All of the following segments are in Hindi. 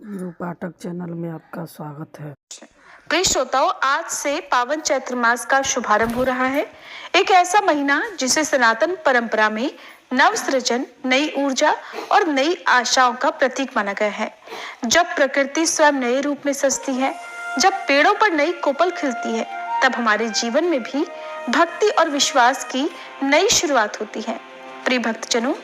गुरु पाठक चैनल में आपका स्वागत है। प्रिय श्रोताओं, आज से पावन चैत्र मास का शुभारंभ हो रहा है। एक ऐसा महीना जिसे सनातन परंपरा में नव सृजन, नई ऊर्जा और नई आशाओं का प्रतीक माना गया है। जब प्रकृति स्वयं नए रूप में सजती है, जब पेड़ों पर नई कोपल खिलती है, तब हमारे जीवन में भी भक्ति और विश्वास की नई शुरुआत होती है। प्रिय भक्तजनों,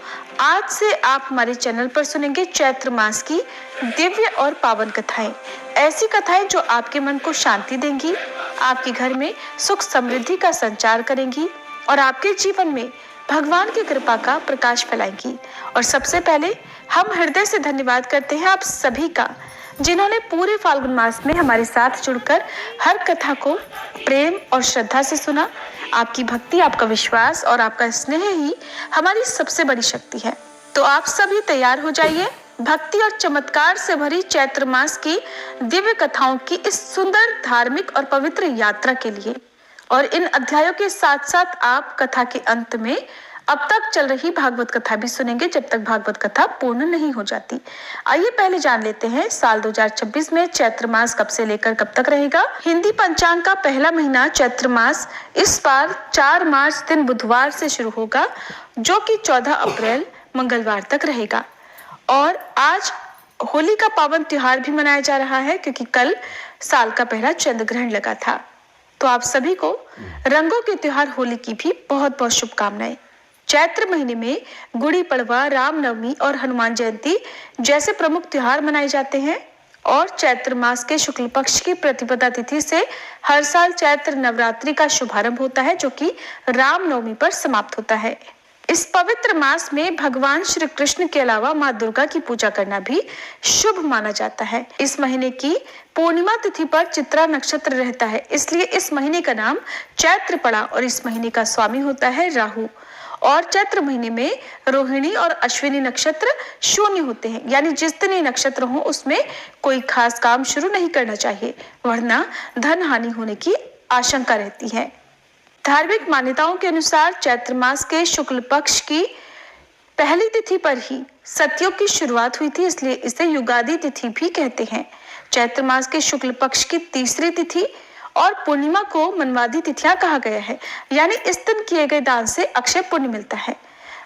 आज से आप हमारे चैनल पर सुनेंगे चैत्र मास की दिव्य और पावन कथाएं। ऐसी कथाएं जो आपके मन को शांति देंगी, आपके घर में सुख समृद्धि का संचार करेंगी और आपके जीवन में भगवान की कृपा का प्रकाश फैलाएंगी। और सबसे पहले हम हृदय से धन्यवाद करते हैं आप सभी का, जिन्होंने पूरे फाल्गुन मास में हमारे साथ जुड़कर हर कथा को प्रेम और श्रद्धा से सुना। आपकी भक्ति, आपका विश्वास और आपका स्नेह ही हमारी सबसे बड़ी शक्ति है। तो आप सभी तैयार हो जाइए भक्ति और चमत्कार से भरी चैत्र मास की दिव्य कथाओं की इस सुंदर धार्मिक और पवित्र यात्रा के लिए। और इन अध्यायों के साथ साथ आप कथा के अंत में अब तक चल रही भागवत कथा भी सुनेंगे, जब तक भागवत कथा पूर्ण नहीं हो जाती। आइए पहले जान लेते हैं साल 2026 में चैत्र मास कब से लेकर कब तक रहेगा। हिंदी पंचांग का पहला महीना चैत्र मास इस बार 4 मार्च दिन बुधवार से शुरू होगा, जो कि 14 अप्रैल मंगलवार तक रहेगा। और आज होली का पावन त्योहार भी मनाया जा रहा है, क्योंकि कल साल का पहला चंद्र ग्रहण लगा था। तो आप सभी को रंगों के त्योहार होली की भी बहुत बहुत शुभकामनाएं। चैत्र महीने में गुड़ी पड़वा, रामनवमी और हनुमान जयंती जैसे प्रमुख त्योहार मनाए जाते हैं। और चैत्र मास के शुक्ल पक्ष की प्रतिपदा तिथि से हर साल चैत्र नवरात्रि का शुभारंभ होता है, जो कि रामनवमी पर समाप्त होता है। इस पवित्र मास में भगवान श्री कृष्ण के अलावा माँ दुर्गा की पूजा करना भी शुभ माना जाता है। इस महीने की पूर्णिमा तिथि पर चित्रा नक्षत्र रहता है, इसलिए इस महीने का नाम चैत्र पड़ा। और इस महीने का स्वामी होता है राहु। और चैत्र महीने में रोहिणी और अश्विनी नक्षत्र शून्य होते हैं, यानी जिस दिन ये नक्षत्र हो उसमें कोई खास काम शुरू नहीं करना चाहिए, वरना धन हानि होने की आशंका रहती है। धार्मिक मान्यताओं के अनुसार चैत्र मास के शुक्ल पक्ष की पहली तिथि पर ही सतयुग की शुरुआत हुई थी, इसलिए इसे युगादि तिथि भी कहते हैं। चैत्र मास के शुक्ल पक्ष की तीसरी तिथि और पूर्णिमा को मनवादी तिथियां कहा गया है, यानी इस दिन किए गए दान से अक्षय पुण्य मिलता है।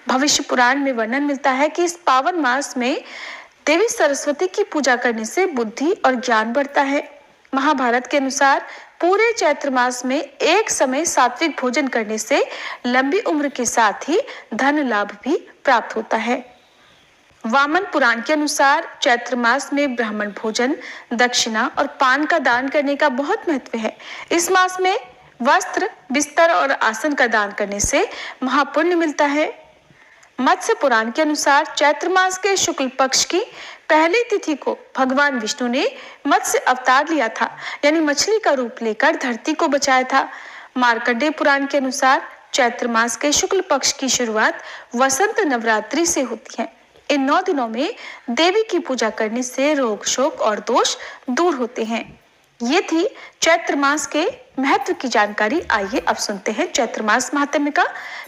भविष्य पुराण में वर्णन मिलता है कि इस पावन मास में देवी सरस्वती की पूजा करने से बुद्धि और ज्ञान बढ़ता है। महाभारत के अनुसार पूरे चैत्र मास में एक समय सात्विक भोजन करने से लंबी उम्र के साथ ही धन लाभ भी प्राप्त होता है। वामन पुराण के अनुसार चैत्र मास में ब्राह्मण भोजन, दक्षिणा और पान का दान करने का बहुत महत्व है। इस मास में वस्त्र, बिस्तर और आसन का दान करने से महापुण्य मिलता है। मत्स्य पुराण के अनुसार चैत्र मास के शुक्ल पक्ष की पहली तिथि को भगवान विष्णु ने मत्स्य अवतार लिया था, यानी मछली का रूप लेकर धरती को बचाया था। मार्कंडेय पुराण के अनुसार चैत्र मास के शुक्ल पक्ष की शुरुआत वसंत नवरात्रि से होती है। इन 9 दिनों में देवी की पूजा करने से रोग, शोक और दोष दूर होते हैं। ये थी चैत्र मास के महत्व की जानकारी। आइए अब सुनते हैं चैत्र मास महात्म्य का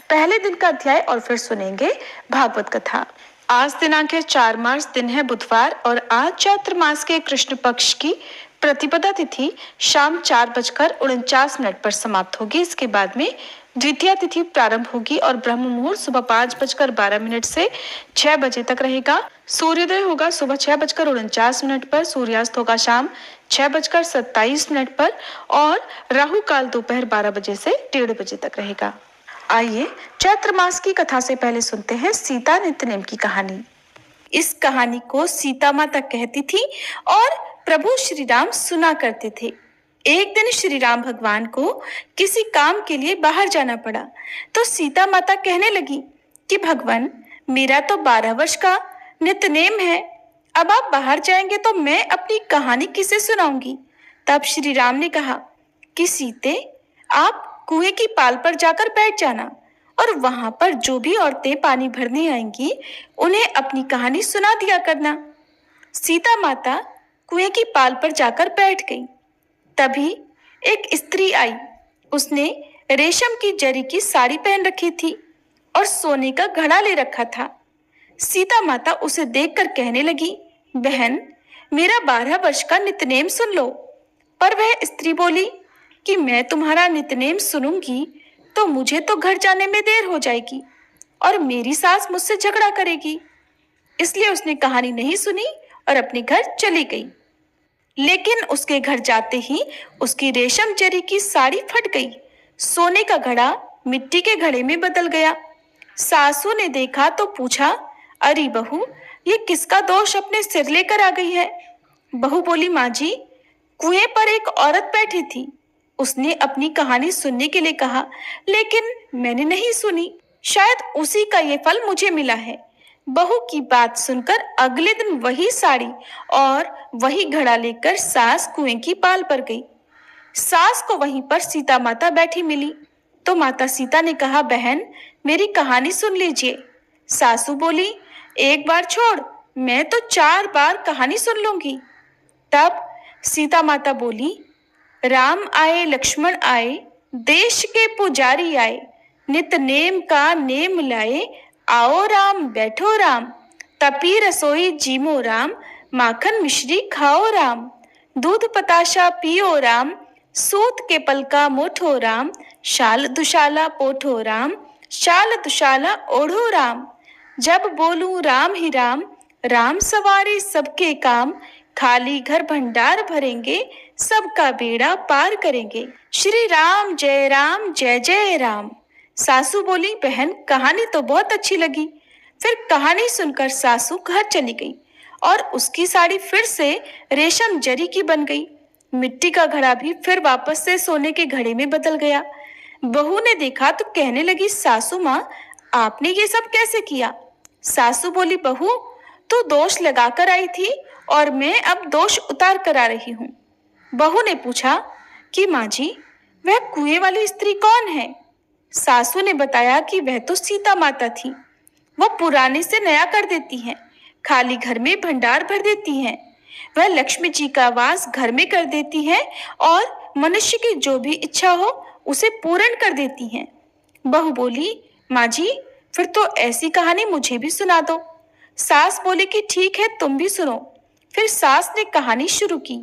पहले दिन का अध्याय और फिर सुनेंगे भागवत कथा। आज दिनांक है 4 मार्च, दिन है बुधवार और आज चैत्र मास के कृष्ण पक्ष की प्रतिपदा तिथि शाम 4:49 पर समाप्त होगी। इसके बाद में द्वितीय तिथि प्रारंभ होगी और ब्रह्म मुहूर्त सुबह 5:12 से 6 बजे तक रहेगा। सूर्योदय होगा सुबह 6:49 पर, सूर्यास्त होगा शाम 6:27 पर और राहु काल दोपहर 12 बजे से 1:30 बजे तक रहेगा। आइए चैत्र मास की कथा से पहले सुनते हैं सीता नित्यनेम की कहानी। इस कहानी को सीता माता कहती थी और प्रभु श्री राम सुना करते थे। एक दिन श्री राम भगवान को किसी काम के लिए बाहर जाना पड़ा, तो सीता माता कहने लगी कि भगवान, मेरा तो 12 वर्ष का नित्यनेम है, अब आप बाहर जाएंगे तो मैं अपनी कहानी किसे सुनाऊंगी। तब श्री राम ने कहा कि सीते, आप कुएं की पाल पर जाकर बैठ जाना और वहां पर जो भी औरतें पानी भरने आएंगी उन्हें अपनी कहानी सुना दिया करना। सीता माता कुएं की पाल पर जाकर बैठ गई। तभी एक स्त्री आई। उसने रेशम की जरी की साड़ी पहन रखी थी और सोने का घड़ा ले रखा था। सीता माता उसे देखकर कहने लगी, बहन, मेरा 12 वर्ष का नित्यनेम सुन लो। पर वह स्त्री बोली कि मैं तुम्हारा नित्यनेम सुनूंगी तो मुझे तो घर जाने में देर हो जाएगी और मेरी सास मुझसे झगड़ा करेगी। इसलिए उसने कहानी नहीं सुनी और अपने घर चली गई। लेकिन उसके घर जाते ही उसकी रेशम जरी की साड़ी फट गई। सोने का घड़ा मिट्टी के घड़े में बदल गया। सासू ने देखा तो पूछा, अरे बहू, ये किसका दोष अपने सिर लेकर आ गई है? बहू बोली, माँ जी, कुएं पर एक औरत बैठी थी। उसने अपनी कहानी सुनने के लिए कहा, लेकिन मैंने नहीं सुनी। शायद उसी का ये फल मुझे मिला है। बहू की बात सुनकर अगले दिन वही साड़ी और वही घड़ा लेकर सास कुएं की पाल पर गई। सास को वहीं पर सीता माता बैठी मिली तो माता सीता ने कहा, बहन, मेरी कहानी सुन लीजिए। सासू बोली, एक बार छोड़, मैं तो 4 बार कहानी सुन लूंगी। तब सीता माता बोली, राम आए लक्ष्मण आए, देश के पुजारी आए, नित नेम का नेम लाए, आओ राम बैठो राम, तपी रसोई जीमो राम, माखन मिश्री खाओ राम, दूध पताशा पियो राम, सूत के पलका मोठो राम, शाल दुशाला पोठो राम, शाल दुशाला ओढ़ो राम। जब बोलूं राम ही राम, राम सवारे सबके काम, खाली घर भंडार भरेंगे, सबका बेड़ा पार करेंगे। श्री राम जय जय राम। सासू बोली, बहन, कहानी तो बहुत अच्छी लगी। फिर कहानी सुनकर सासू घर चली गई और उसकी साड़ी फिर से रेशम जरी की बन गई। मिट्टी का घड़ा भी फिर वापस से सोने के घड़े में बदल गया। बहू ने देखा तो कहने लगी, सासू माँ, आपने ये सब कैसे किया? सासू बोली, बहू, तू दोष लगाकर आई थी और मैं अब दोष उतार कर आ रही हूँ। बहू ने पूछा कि माँ जी, वह कुएं वाली स्त्री कौन है? सासू ने बताया कि वह तो सीता माता थी। वह पुराने से नया कर देती हैं, खाली घर में भंडार भर देती हैं। वह लक्ष्मी जी का वास घर में कर देती हैं और मनुष्य की जो भी इच्छा हो उसे पूर्ण कर देती हैं। बहू बोली, माँ जी, फिर तो ऐसी कहानी मुझे भी सुना दो। सास बोली कि ठीक है, तुम भी सुनो। फिर सास ने कहानी शुरू की।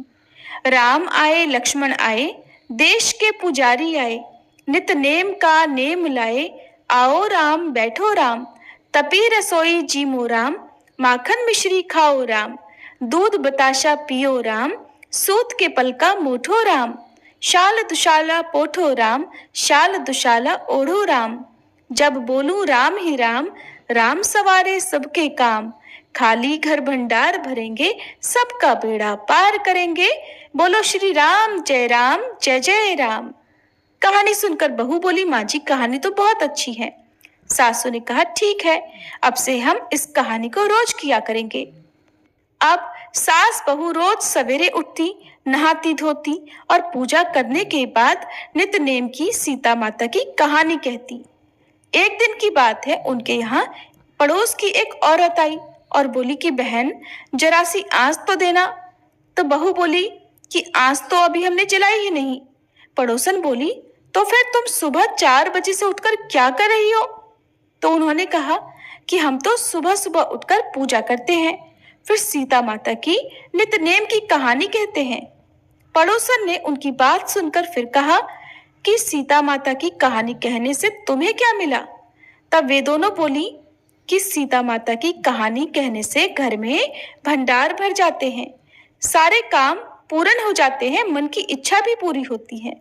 राम आए लक्ष्मण आए, देश के पुजारी आए, नित नेम का नेम लाए, आओ राम बैठो राम, तपी रसोई जीमो राम, माखन मिश्री खाओ राम, दूध बताशा पियो राम, सूत के पलका मोठो राम, शाल दुशाला पोठो राम, शाल दुशाला ओढ़ो राम। जब बोलूं राम ही राम, राम सवारे सबके काम, खाली घर भंडार भरेंगे, सबका बेड़ा पार करेंगे। बोलो श्री राम जय जय राम। कहानी सुनकर बहू बोली, माँ जी, कहानी तो बहुत अच्छी है। सासू ने कहा, ठीक है, अब से हम इस कहानी को रोज किया करेंगे। अब सास बहू रोज सवेरे उठती, नहाती धोती और पूजा करने के बाद नित नेम की सीता माता की कहानी कहती। एक दिन की बात है, उनके यहाँ पड़ोस की एक औरत आई और बोली कि बहन, जरा सी आंच तो देना। तो बहू बोली कि आंच तो अभी हमने जलाई ही नहीं। पड़ोसन बोली, तो फिर तुम सुबह 4 बजे से उठकर क्या कर रही हो? तो उन्होंने कहा कि हम तो सुबह सुबह उठकर पूजा करते हैं, फिर सीता माता की नित्यनेम की कहानी कहते हैं। पड़ोसन ने उनकी बात सुनकर फिर कहा कि सीता माता की कहानी कहने से तुम्हें क्या मिला? तब वे दोनों बोली कि सीता माता की कहानी कहने से घर में भंडार भर जाते हैं, सारे काम पूर्ण हो जाते हैं, मन की इच्छा भी पूरी होती है।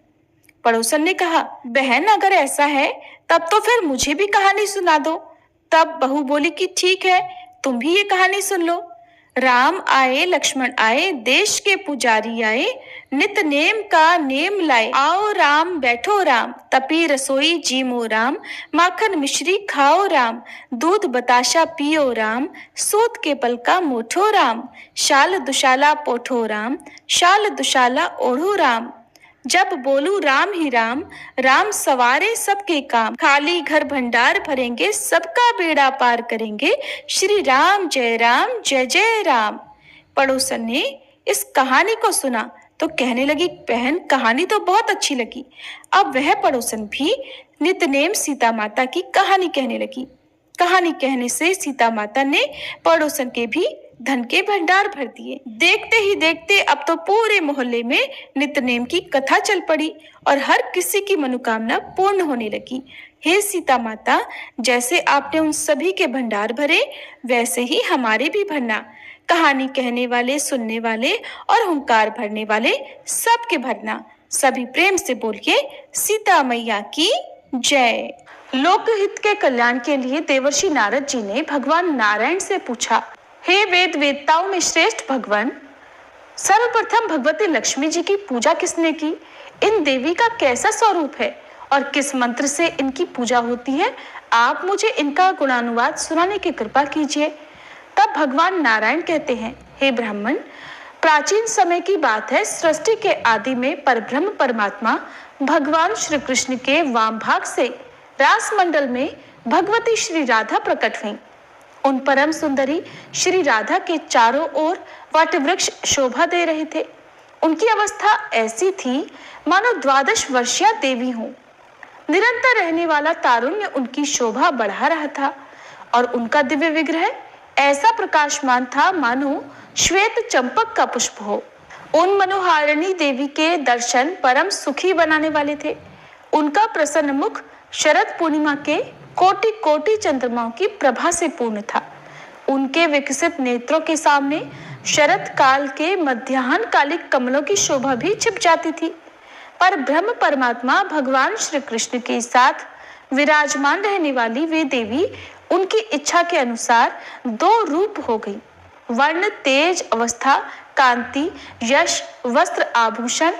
पड़ोसन ने कहा, बहन, अगर ऐसा है तब तो फिर मुझे भी कहानी सुना दो। तब बहू बोली कि ठीक है, तुम भी ये कहानी सुन लो। राम आए लक्ष्मण आए, देश के पुजारी आए, नित नेम का नेम लाए, आओ राम बैठो राम, तपी रसोई जीमो राम, माखन मिश्री खाओ राम, दूध बताशा पियो राम, सूत के पलका मोठो राम, शाल दुशाला पोठो राम, शाल दुशाला ओढ़ो राम। जब बोलूं राम ही राम, राम सवारे सबके काम, खाली घर भंडार भरेंगे, सबका बेड़ा पार करेंगे। श्री राम जय जय राम। पड़ोसन ने इस कहानी को सुना तो कहने लगी, बहन, कहानी तो बहुत अच्छी लगी। अब वह पड़ोसन भी नित्यनेम सीता माता की कहानी कहने लगी। कहानी कहने से सीता माता ने पड़ोसन के भी धन के भंडार भर दिए। देखते ही देखते अब तो पूरे मोहल्ले में नित्यनेम की कथा चल पड़ी और हर किसी की मनोकामना पूर्ण होने लगी। हे सीता माता, जैसे आपने उन सभी के भंडार भरे, वैसे ही हमारे भी भरना। कहानी कहने वाले, सुनने वाले और हुंकार भरने वाले सबके भरना। सभी प्रेम से बोलिए, सीता मैया की जय। लोकहित के कल्याण के लिए देवर्षि नारद जी ने भगवान नारायण से पूछा, हे वेद वेदताओं में श्रेष्ठ भगवान, सर्वप्रथम भगवती लक्ष्मी जी की पूजा किसने की? इन देवी का कैसा स्वरूप है और किस मंत्र से इनकी पूजा होती है? आप मुझे इनका गुणानुवाद सुनाने की कृपा कीजिए। तब भगवान नारायण कहते हैं, हे ब्राह्मण, प्राचीन समय की बात है। सृष्टि के आदि में परब्रह्म परमात्मा भगवान श्री कृष्ण के वाम भाग से रास मंडल में भगवती श्री राधा प्रकट हुई। उन परम सुंदरी श्री राधा के चारों ओर वट वृक्ष शोभा दे रहे थे। उनकी अवस्था ऐसी थी मानो 12 वर्षीय देवी हों। निरंतर रहने वाला तारुण्य उनकी शोभा बढ़ा रहा था और उनका दिव्य विग्रह ऐसा प्रकाशमान था मानो श्वेत चंपक का पुष्प हो। उन मनोहारिणी देवी के दर्शन परम सुखी बनाने वाले थे। उनका प्रसन्न मुख शरद पूर्णिमा के कोटि कोटि चंद्रमाओं की प्रभा से पूर्ण था। उनके विकसित नेत्रों के सामने शरद काल के मध्याह्न कालिक कमलों की शोभा भी छिप जाती थी। पर ब्रह्म परमात्मा भगवान श्री कृष्ण के साथ विराजमान रहने वाली वे देवी उनकी इच्छा के अनुसार 2 रूप हो गई। वर्ण, तेज, अवस्था, कांति, यश, वस्त्र, आभूषण,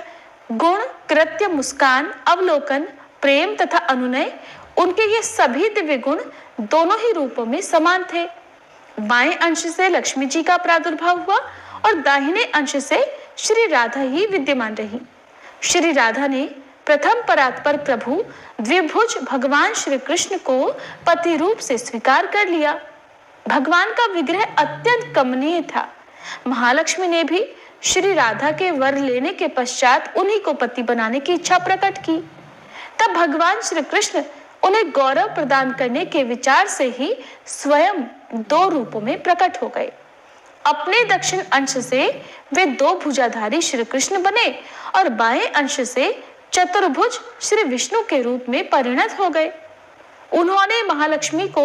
गुण, कृत्य, मुस्कान, अवलोकन, प्रेम तथा अनुनय, उनके ये सभी दिव्य गुण दोनों ही रूपों में समान थे। बाएं अंश से लक्ष्मी जी का प्रादुर्भाव हुआ और दाहिने अंश से श्री राधा ही विद्यमान रही। श्री राधा ने प्रथम परात्पर प्रभु द्विभुज भगवान श्री कृष्ण को पति रूप से स्वीकार कर लिया। भगवान का विग्रह अत्यंत कमनीय था। महालक्ष्मी ने भी श्री राधा के वर लेने के पश्चात उन्हीं को पति बनाने की इच्छा प्रकट की। तब भगवान श्री कृष्ण उन्हें गौरव प्रदान करने के विचार से ही स्वयं 2 रूपों में प्रकट हो गए। अपने दक्षिण अंश से वे 2 भुजाधारी श्री कृष्ण बने और बाएं अंश से चतुर्भुज श्री विष्णु के रूप में परिणत हो गए। उन्होंने महालक्ष्मी को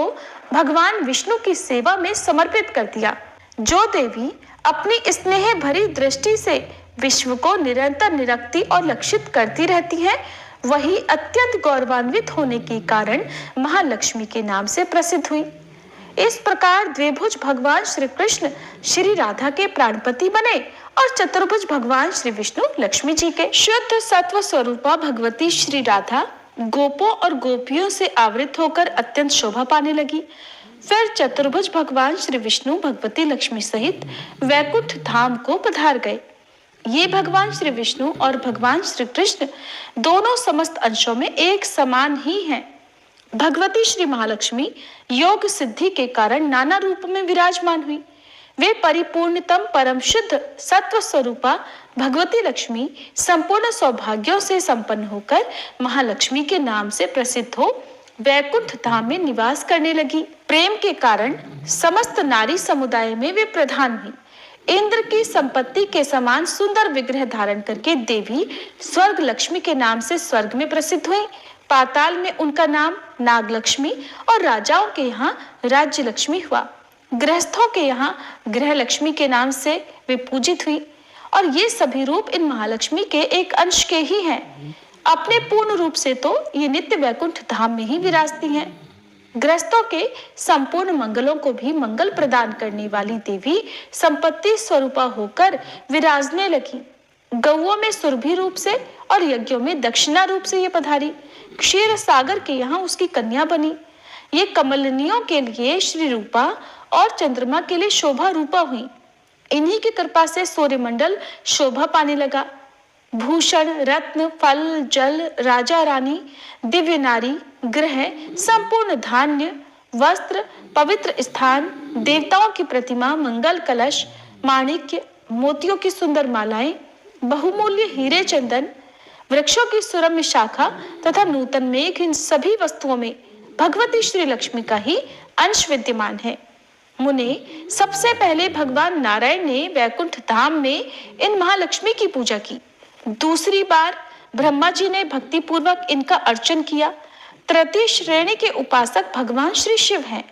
भगवान विष्णु की सेवा में समर्पित कर दिया। जो देवी अपनी स्नेह भरी दृष्टि से विश्व को निरंतर निरखती और लक्षित करती रहती है, वही अत्यंत गौरवान्वित होने के कारण महालक्ष्मी के नाम से प्रसिद्ध हुई। इस प्रकार द्विभुज भगवान श्री कृष्ण श्री राधा के प्राणपति बने और चतुर्भुज भगवान श्री विष्णु लक्ष्मी जी के। शुद्ध सत्व स्वरूपा भगवती श्री राधा गोपों और गोपियों से आवृत होकर अत्यंत शोभा पाने लगी। फिर चतुर्भुज भगवान श्री विष्णु भगवती लक्ष्मी सहित वैकुंठ धाम को पधार गए। ये भगवान श्री विष्णु और भगवान श्री कृष्ण दोनों समस्त अंशों में एक समान ही हैं। भगवती श्री महालक्ष्मी योग सिद्धि के कारण नाना रूप में विराजमान हुई। वे परिपूर्णतम परम शुद्ध सत्व स्वरूपा भगवती लक्ष्मी संपूर्ण सौभाग्यों से संपन्न होकर महालक्ष्मी के नाम से प्रसिद्ध हो वैकुंठ धाम में निवास करने लगी। प्रेम के कारण समस्त नारी समुदाय में वे प्रधान हुई। इंद्र की संपत्ति के समान सुंदर विग्रह धारण करके देवी स्वर्ग लक्ष्मी के नाम से स्वर्ग में प्रसिद्ध हुई। पाताल में उनका नाम नागलक्ष्मी और राजाओं के यहाँ राज्य लक्ष्मी हुआ। गृहस्थों के यहाँ गृह लक्ष्मी के नाम से वे पूजित हुई और ये सभी रूप इन महालक्ष्मी के एक अंश के ही हैं। अपने पूर्ण रूप से तो ये नित्य वैकुंठ धाम में ही विराजती हैं। गृहस्थों के संपूर्ण मंगलों को भी मंगल प्रदान करने वाली देवी संपत्ति स्वरूपा होकर विराजने लगी। गौओं में सुरभि रूप से और यज्ञों में दक्षिणा रूप से ये पधारी। क्षीर सागर के यहाँ उसकी कन्या बनी। ये कमलनियों के लिए श्री रूपा और चंद्रमा के लिए शोभा रूपा हुई। इन्हीं की कृपा से सूर्यमंडल शोभा पाने लगा। भूषण, रत्न, फल, जल, राजा रानी, दिव्य नारी, ग्रह, संपूर्ण धान्य, वस्त्र, पवित्र स्थान, देवताओं की प्रतिमा, मंगल कलश, माणिक्य, मोतियों की सुंदर मालाएं, बहुमूल्य हीरे चंदन, वृक्षों की सुरम्य शाखा तथा नूतन मेघ, इन सभी वस्तुओं में भगवती श्री लक्ष्मी का ही अंश विद्यमान है। मुने सबसे पहले भगवान नारायण ने वैकुंठ धाम में इन महालक्ष्मी की पूजा की। दूसरी बार ब्रह्मा जी ने भक्ति पूर्वक इनका अर्चन किया। तृतीय श्रेणी के उपासक भगवान श्री शिव हैं।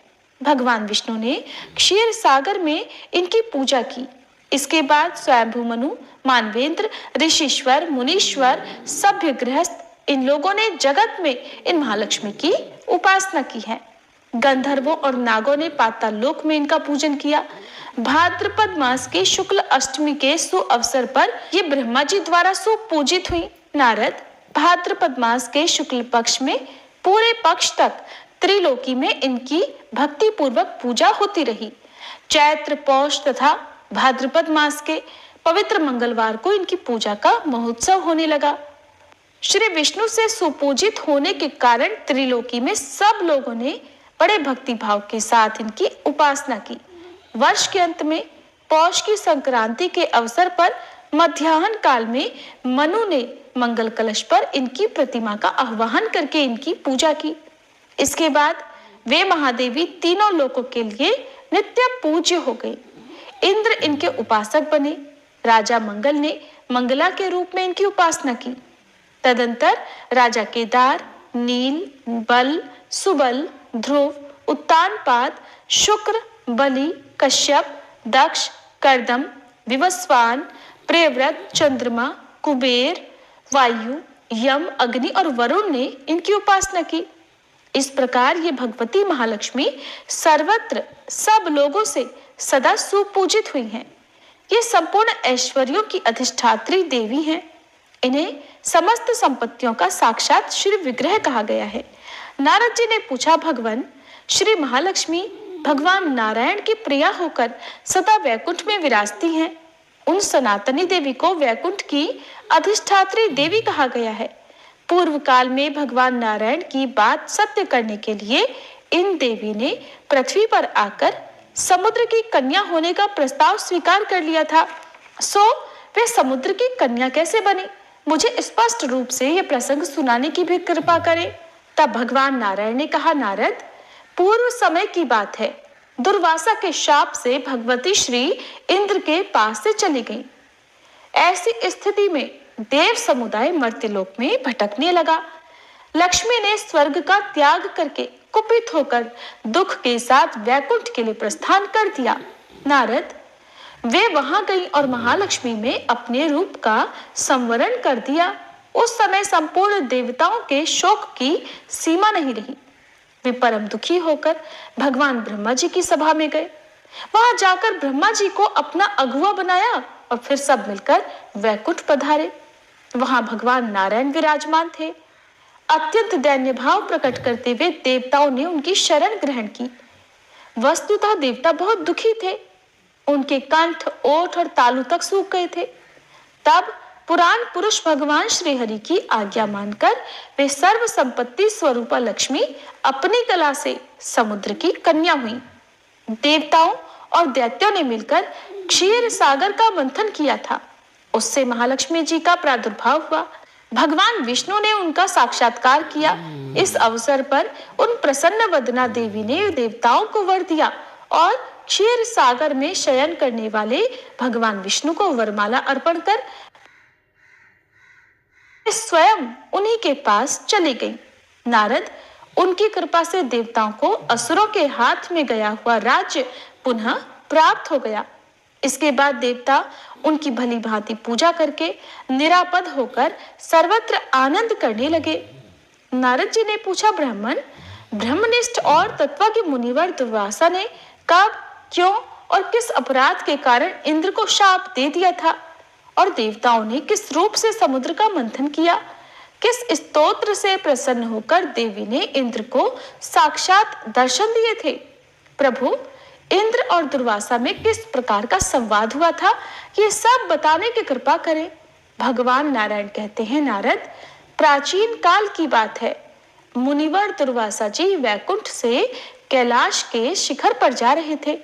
भगवान विष्णु ने क्षीर सागर में इनकी पूजा की। इसके बाद स्वयंभू मनु, मानवेंद्र, ऋषिश्वर, मुनीश्वर, सभ्य गृहस्थ, इन लोगों ने जगत में इन महालक्ष्मी की उपासना की है। गंधर्वों और नागों ने पाताल लोक में इनका पूजन किया। भाद्रपद मास की शुक्ल अष्टमी के सुअवसर पर ये ब्रह्मा जी द्वारा सुपूजित हुई। नारद, भाद्रपद मास के शुक्ल पक्ष में पूरे पक्ष तक त्रिलोकी में इनकी भक्ति पूर्वक पूजा होती रही। चैत्र, पौष तथा भाद्रपद मास के पवित्र मंगलवार को इनकी पूजा का महोत्सव होने लगा। श्री विष्णु से सुपूजित होने के कारण त्रिलोकी में सब लोगों ने बड़े भक्ति भाव के साथ इनकी उपासना की। वर्ष के अंत में पौष की संक्रांति के अवसर पर मध्याह्न काल में मनु ने मंगल कलश पर इनकी प्रतिमा का आह्वान करके इनकी पूजा की। इसके बाद वे महादेवी तीनों लोकों के लिए नित्य पूज्य हो गए। इंद्र इनके उपासक बने। राजा मंगल ने मंगला के रूप में इनकी उपासना की। तदंतर राजा केदार, नील, बल, सुबल, ध्रुव, उत्तानपाद, शुक्र, बलि, कश्यप, दक्ष, कर्दम, विवस्वान, प्रियव्रत, चंद्रमा, कुबेर, वायु, यम, अग्नि और वरुण ने इनकी उपासना की। इस प्रकार ये भगवती महालक्ष्मी सर्वत्र सब लोगों से सदा सुपूजित हुई हैं। ये संपूर्ण ऐश्वर्यों की अधिष्ठात्री देवी हैं। इन्हें समस्त संपत्तियों का साक्षात श्री विग्रह कहा गया है। नारद जी ने पूछा, भगवान श्री महालक्ष्मी भगवान नारायण की प्रिया होकर सदा वैकुंठ में विराजती हैं। उन सनातनी देवी को वैकुंठ की अधिष्ठात्री देवी कहा गया है। पूर्व काल में भगवान नारायण की बात सत्य करने के लिए इन देवी ने पृथ्वी पर आकर समुद्र की कन्या होने का प्रस्ताव स्वीकार कर लिया था। सो वे समुद्र की कन्या कैसे बनी? मुझे स्पष्ट रूप से यह प्रसंग सुनाने की भी कृपा करें। तब भगवान नारायण ने कहा, नारद, पूर्व समय की बात है। दुर्वासा के शाप से भगवती श्री इंद्र के पास से चली गई। ऐसी स्थिति में देव समुदाय मर्त्यलोक में भटकने लगा। लक्ष्मी ने स्वर्ग का त्याग करके कुपित होकर दुख के साथ वैकुंठ के लिए प्रस्थान कर दिया। नारद, वे वहां गई और महालक्ष्मी में अपने रूप का संवरण कर दिया। उस समय संपूर्ण देवताओं के शोक की सीमा नहीं रही। वे परम दुखी होकर भगवान ब्रह्मा जी की सभा में गए। वहां जाकर ब्रह्मा जी को अपना अगुआ बनाया और फिर सब मिलकर वैकुंठ पधारे। वहां भगवान नारायण विराजमान थे। अत्यंत दैन्य भाव प्रकट करते हुए देवताओं ने उनकी शरण ग्रहण की। वस्तुतः देवता बहुत दुखी थे। उनके कंठ, ओठ और तालू तक सूख गए थे। तब पुराण पुरुष भगवान श्री हरि की आज्ञा मानकर वे सर्व संपत्ति स्वरूपा लक्ष्मी अपनी कला से समुद्र की कन्या हुई। देवताओं और दैत्यों ने मिलकर क्षीर सागर का मंथन किया था। उससे महालक्ष्मी जी का प्रादुर्भाव हुआ। भगवान विष्णु ने उनका साक्षात्कार किया। इस अवसर पर उन प्रसन्न वदना देवी ने देवताओं को वर दिया और क्षीर सागर में शयन करने वाले भगवान विष्णु को वरमाला अर्पण कर स्वयं उन्हीं के पास चली गई। नारद, उनकी कृपा से देवताओं को असुरों के हाथ में गया हुआ राज्य पुनः प्राप्त हो गया। इसके बाद देवता उनकी भली भांति पूजा करके निरापद होकर सर्वत्र आनंद करने लगे। नारद जी ने पूछा, ब्राह्मण, ब्रह्मनिष्ठ और तत्वज्ञ मुनिवर दुर्वासा ने कब, क्यों और किस अपराध के कारण इंद्र को शाप दे दिया था और देवताओं ने किस रूप से समुद्र का मंथन किया? किस स्तोत्र से प्रसन्न होकर देवी ने इंद्र को साक्षात दर्शन दिए थे? प्रभु, इंद्र और दुर्वासा में किस प्रकार का संवाद हुआ था, ये सब बताने की कृपा करें। भगवान नारायण कहते हैं, नारद, प्राचीन काल की बात है। मुनिवर दुर्वासा जी वैकुंठ से कैलाश के शिखर पर जा रहे थे।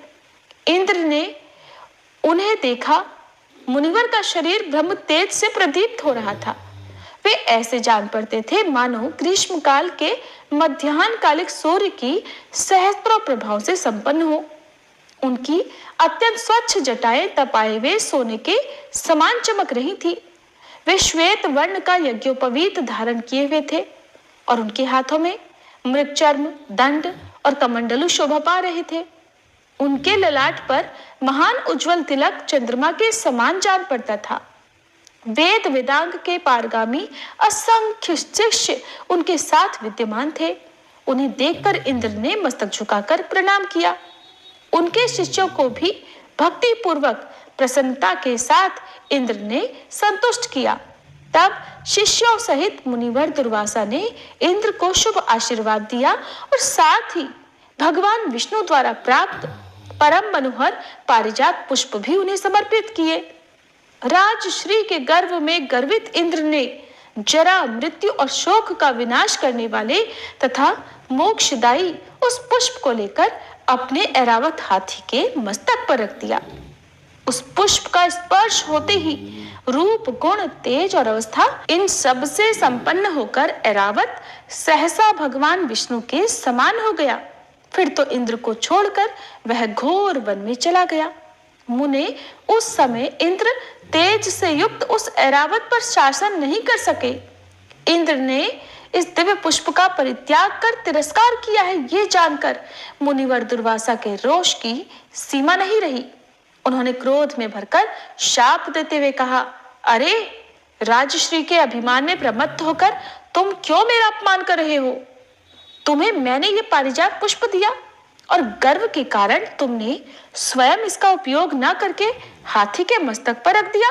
इंद्र ने उन्हें देखा। मुनिवर का शरीर ब्रह्म तेज से प्रदीप्त हो रहा था। वे ऐसे जान पड़ते थे मानो ग्रीष्म काल के मध्याह्न कालिक सूर्य की सहस्त्रों प्रभाव से संपन्न हो। उनकी अत्यंत स्वच्छ जटाएं तपाए हुए सोने के समान चमक रही थी। वे श्वेत वर्ण का यज्ञोपवीत धारण किए हुए थे और उनके हाथों में मृगचर्म, दंड और कमंडलू शोभा पा रहे थे। उनके ललाट पर महान उज्जवल तिलक चंद्रमा के समान जान पड़ता था। वेद वेदांग के पारगामी असंख्य शिष्य उनके साथ विद्यमान थे। उन्हें देखकर इंद्र ने मस्तक झुकाकर प्रणाम किया। उनके शिष्यों को भी भक्ति पूर्वक प्रसन्नता के साथ इंद्र ने संतुष्ट किया। तब शिष्यों सहित मुनिवर दुर्वासा ने इंद्र को शुभ आशीर्वाद दिया और साथ ही भगवान विष्णु द्वारा प्राप्त परम मनोहर पारिजात पुष्प भी उन्हें समर्पित किए। राजश्री के गर्व में गर्वित इंद्र ने जरा, मृत्यु और शोक का विनाश करने वाले तथा मोक्षदायी उस पुष्प को लेकर अपने ऐरावत हाथी के मस्तक पर रख दिया। उस पुष्प का स्पर्श होते ही रूप, गुण, तेज और अवस्था इन सब से संपन्न होकर ऐरावत सहसा भगवान विष्णु के समान हो गया। फिर तो इंद्र को छोड़कर वह घोर वन में चला गया। मुने उस समय इंद्र तेज से युक्त उस ऐरावत पर शासन नहीं कर सके। इंद्र ने इस दिव्य पुष्प का परित्याग कर तिरस्कार किया है, ये जानकर मुनिवर दुर्वासा के रोष की सीमा नहीं रही। उन्होंने क्रोध में भरकर शाप देते हुए कहा, अरे राजश्री के अभिमान में प्रमत्त होकर तुम क्यों मेरा अपमान कर रहे हो? तुम्हें मैंने ये पारिजात पुष्प दिया और गर्व के कारण तुमने स्वयं इसका उपयोग न करके हाथी के मस्तक पर रख दिया।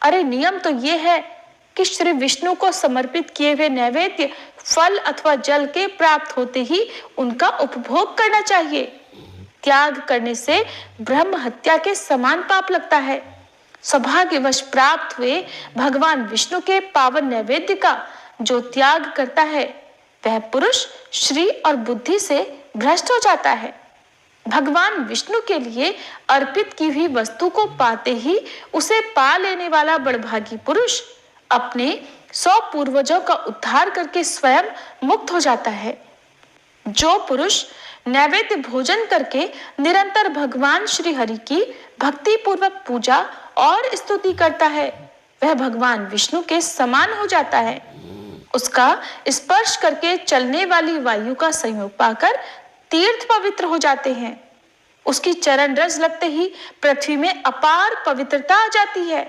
अरे नियम तो ये है कि श्री विष्णु को समर्पित किए हुए नैवेद्य फल अथवा जल के प्राप्त होते ही उनका उपभोग करना चाहिए। त्याग करने से ब्रह्म हत्या के समान पाप लगता है। सौभाग्यवश प्राप्त हुए भगवान विष्णु के पावन नैवेद्य का जो त्याग करता है वह पुरुष श्री और बुद्धि से भ्रष्ट हो जाता है। भगवान विष्णु के लिए अर्पित की हुई वस्तु को पाते ही उसे पा लेने वाला बड़भागी पुरुष अपने 100 पूर्वजों का उद्धार करके स्वयं मुक्त हो जाता है। जो पुरुष नैवेद्य भोजन करके निरंतर भगवान श्री हरि की भक्ति पूर्वक पूजा और स्तुति करता है वह भगवान विष्णु के समान हो जाता है। उसका स्पर्श करके चलने वाली वायु का संयोग पाकर तीर्थ पवित्र हो जाते हैं। उसकी चरण रज लगते ही पृथ्वी में अपार पवित्रता आ जाती है।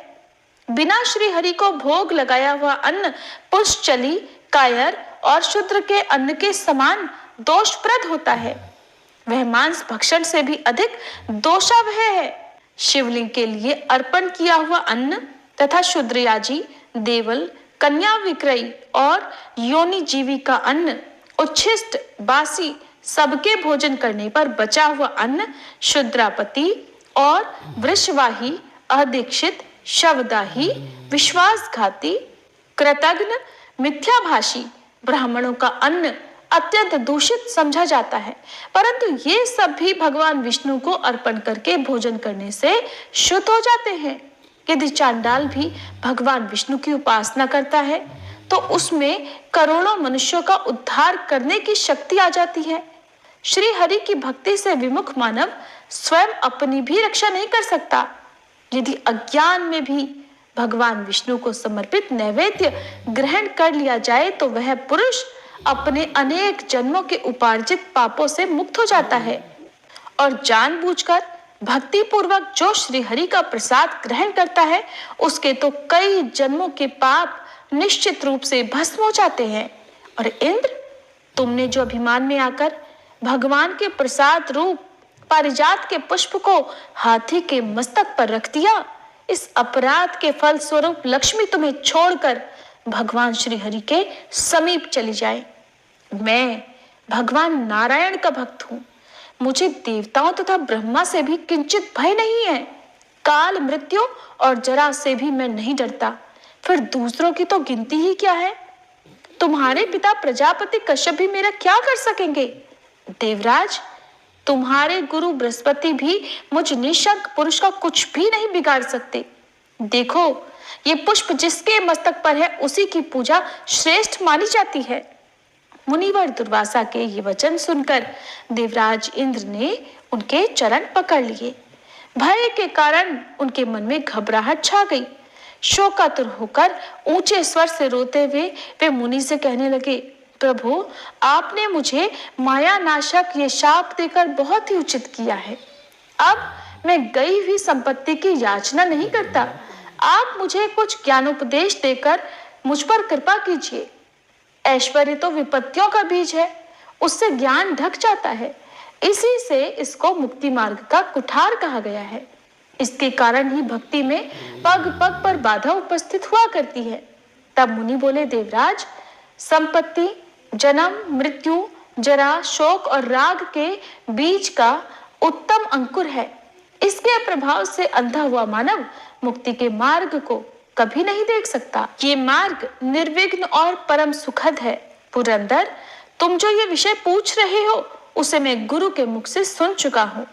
बिना श्री हरि को भोग लगाया हुआ अन्न पुष्चली, कायर और शूद्र के अन्न के समान दोषप्रद होता है। वह मांस भक्षण से भी अधिक दोषावह है। शिवलिंग के लिए अर्पण किया हुआ अन्न तथा शूद्रयाजी, देवल, कन्या विक्रयी और योनि जीवी का अन्न, उच्छिष्ट, बासी सबके भोजन करने पर बचा हुआ अन्न शूद्रापति और वृषवाही, अदीक्षित, शवदाही, विश्वासघाती, कृतघ्न, मिथ्याभाषी ब्राह्मणों का अन्न अत्यंत दूषित समझा जाता है। परंतु ये सब भी भगवान विष्णु को अर्पण करके भोजन करने से शुद्ध हो जाते हैं। यदि चांडाल भी भगवान विष्णु की उपासना करता है तो उसमें करोड़ों मनुष्यों का उद्धार करने की शक्ति आ जाती है। श्री हरि की भक्ति से विमुख मानव स्वयं अपनी भी रक्षा नहीं कर सकता। यदि अज्ञान में भी भगवान विष्णु को समर्पित नैवेद्य ग्रहण कर लिया जाए तो वह पुरुष अपने अनेक जन्मों के उपार्जित पापों से मुक्त हो जाता है और जानबूझकर भक्ति पूर्वक जो श्री हरि का प्रसाद ग्रहण करता है उसके तो कई जन्मों के पाप निश्चित रूप से भस्म हो जाते हैं। और इंद्र, तुमने जो अभिमान में आकर भगवान के प्रसाद रूप पारिजात के पुष्प को हाथी के मस्तक पर रख दिया, इस अपराध के फल स्वरूप लक्ष्मी तुम्हें छोड़कर भगवान श्री हरि के समीप चली जाए। मैं भगवान नारायण का भक्त हूँ। मुझे देवताओं तथा ब्रह्मा से भी किंचित भय नहीं है। काल, मृत्यु और जरा से भी मैं नहीं डरता। फिर दूसरों की तो गिनती ही क्या है। तुम्हारे पिता प्रजापति कश्यप भी मेरा क्या कर सकेंगे? देवराज, तुम्हारे गुरु बृहस्पति भी मुझ निशंक पुरुष का कुछ भी नहीं बिगाड़ सकते। देखो, ये पुष्प जिसके मस्तक पर है उसी की पूजा श्रेष्ठ मानी जाती है। मुनिवर दुर्वासा के ये वचन सुनकर देवराज इंद्र ने उनके चरण पकड़ लिए। भय के कारण उनके मन में घबराहट छा गई। शोकातुर होकर ऊंचे स्वर से रोते हुए वे मुनि से कहने लगे, प्रभु, आपने मुझे माया नाशक ये शाप देकर बहुत ही उचित किया है। अब मैं गई हुई संपत्ति की याचना नहीं करता। आप मुझे कुछ ज्ञानोपदेश देकर मुझ पर कृपा कीजिए। ऐश्वर्य तो विपत्तियों का बीज है, उससे ज्ञान ढक जाता है। इसी से इसको मुक्ति मार्ग का कुठार कहा गया है। इसके कारण ही भक्ति में पग पग पर बाधा उपस्थित हुआ करती है। तब मुनि बोले, देवराज, संपत्ति जन्म, मृत्यु, जरा, शोक और राग के बीज का उत्तम अंकुर है। इसके प्रभाव से अंधा हुआ मानव मुक्ति के मार्ग को कभी नहीं देख सकता। ये मार्ग निर्विघ्न और परम सुखद है। पुरंदर, तुम जो ये विषय पूछ रहे हो उसे मैं गुरु के मुख से सुन चुका हूँ।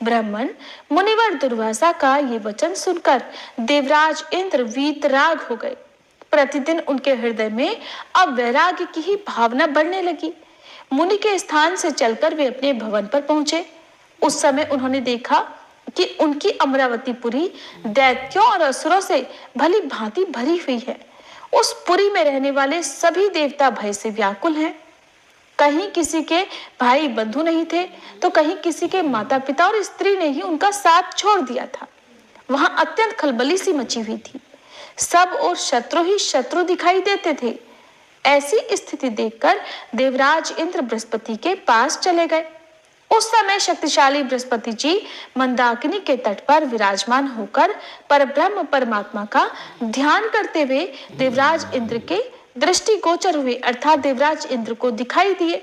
ब्राह्मण मुनिवर दुर्वासा का ये वचन सुनकर देवराज इंद्र वीतराग हो गए। प्रतिदिन उनके हृदय में अब वैराग्य की ही भावना बढ़ने लगी। मुनि के स्थान से चलकर वे अपने भवन पर पहुंचे। उस समय उन्होंने देखा कि उनकी अमरावतीपुरी दैत्यों और असुरों से भली भांति भरी हुई है। उस पुरी में रहने वाले सभी देवता भय से व्याकुल हैं। कहीं किसी के भाई बंधु नहीं थे, तो कहीं किसी के माता पिता और स्त्री ने ही उनका साथ छोड़ दिया था। वहां अत्यंत खलबली सी मची हुई थी। सब और शत्रु ही शत्रु दिखाई देते थे। ऐसी स्थिति देखकर देवराज इंद्र बृहस्पति के पास चले गए। उस समय शक्तिशाली बृहस्पति जी मंदाकिनी के तट पर विराजमान होकर परब्रह्म परमात्मा का ध्यान करते हुए देवराज इंद्र के दृष्टि गोचर हुए, अर्थात देवराज इंद्र को दिखाई दिए।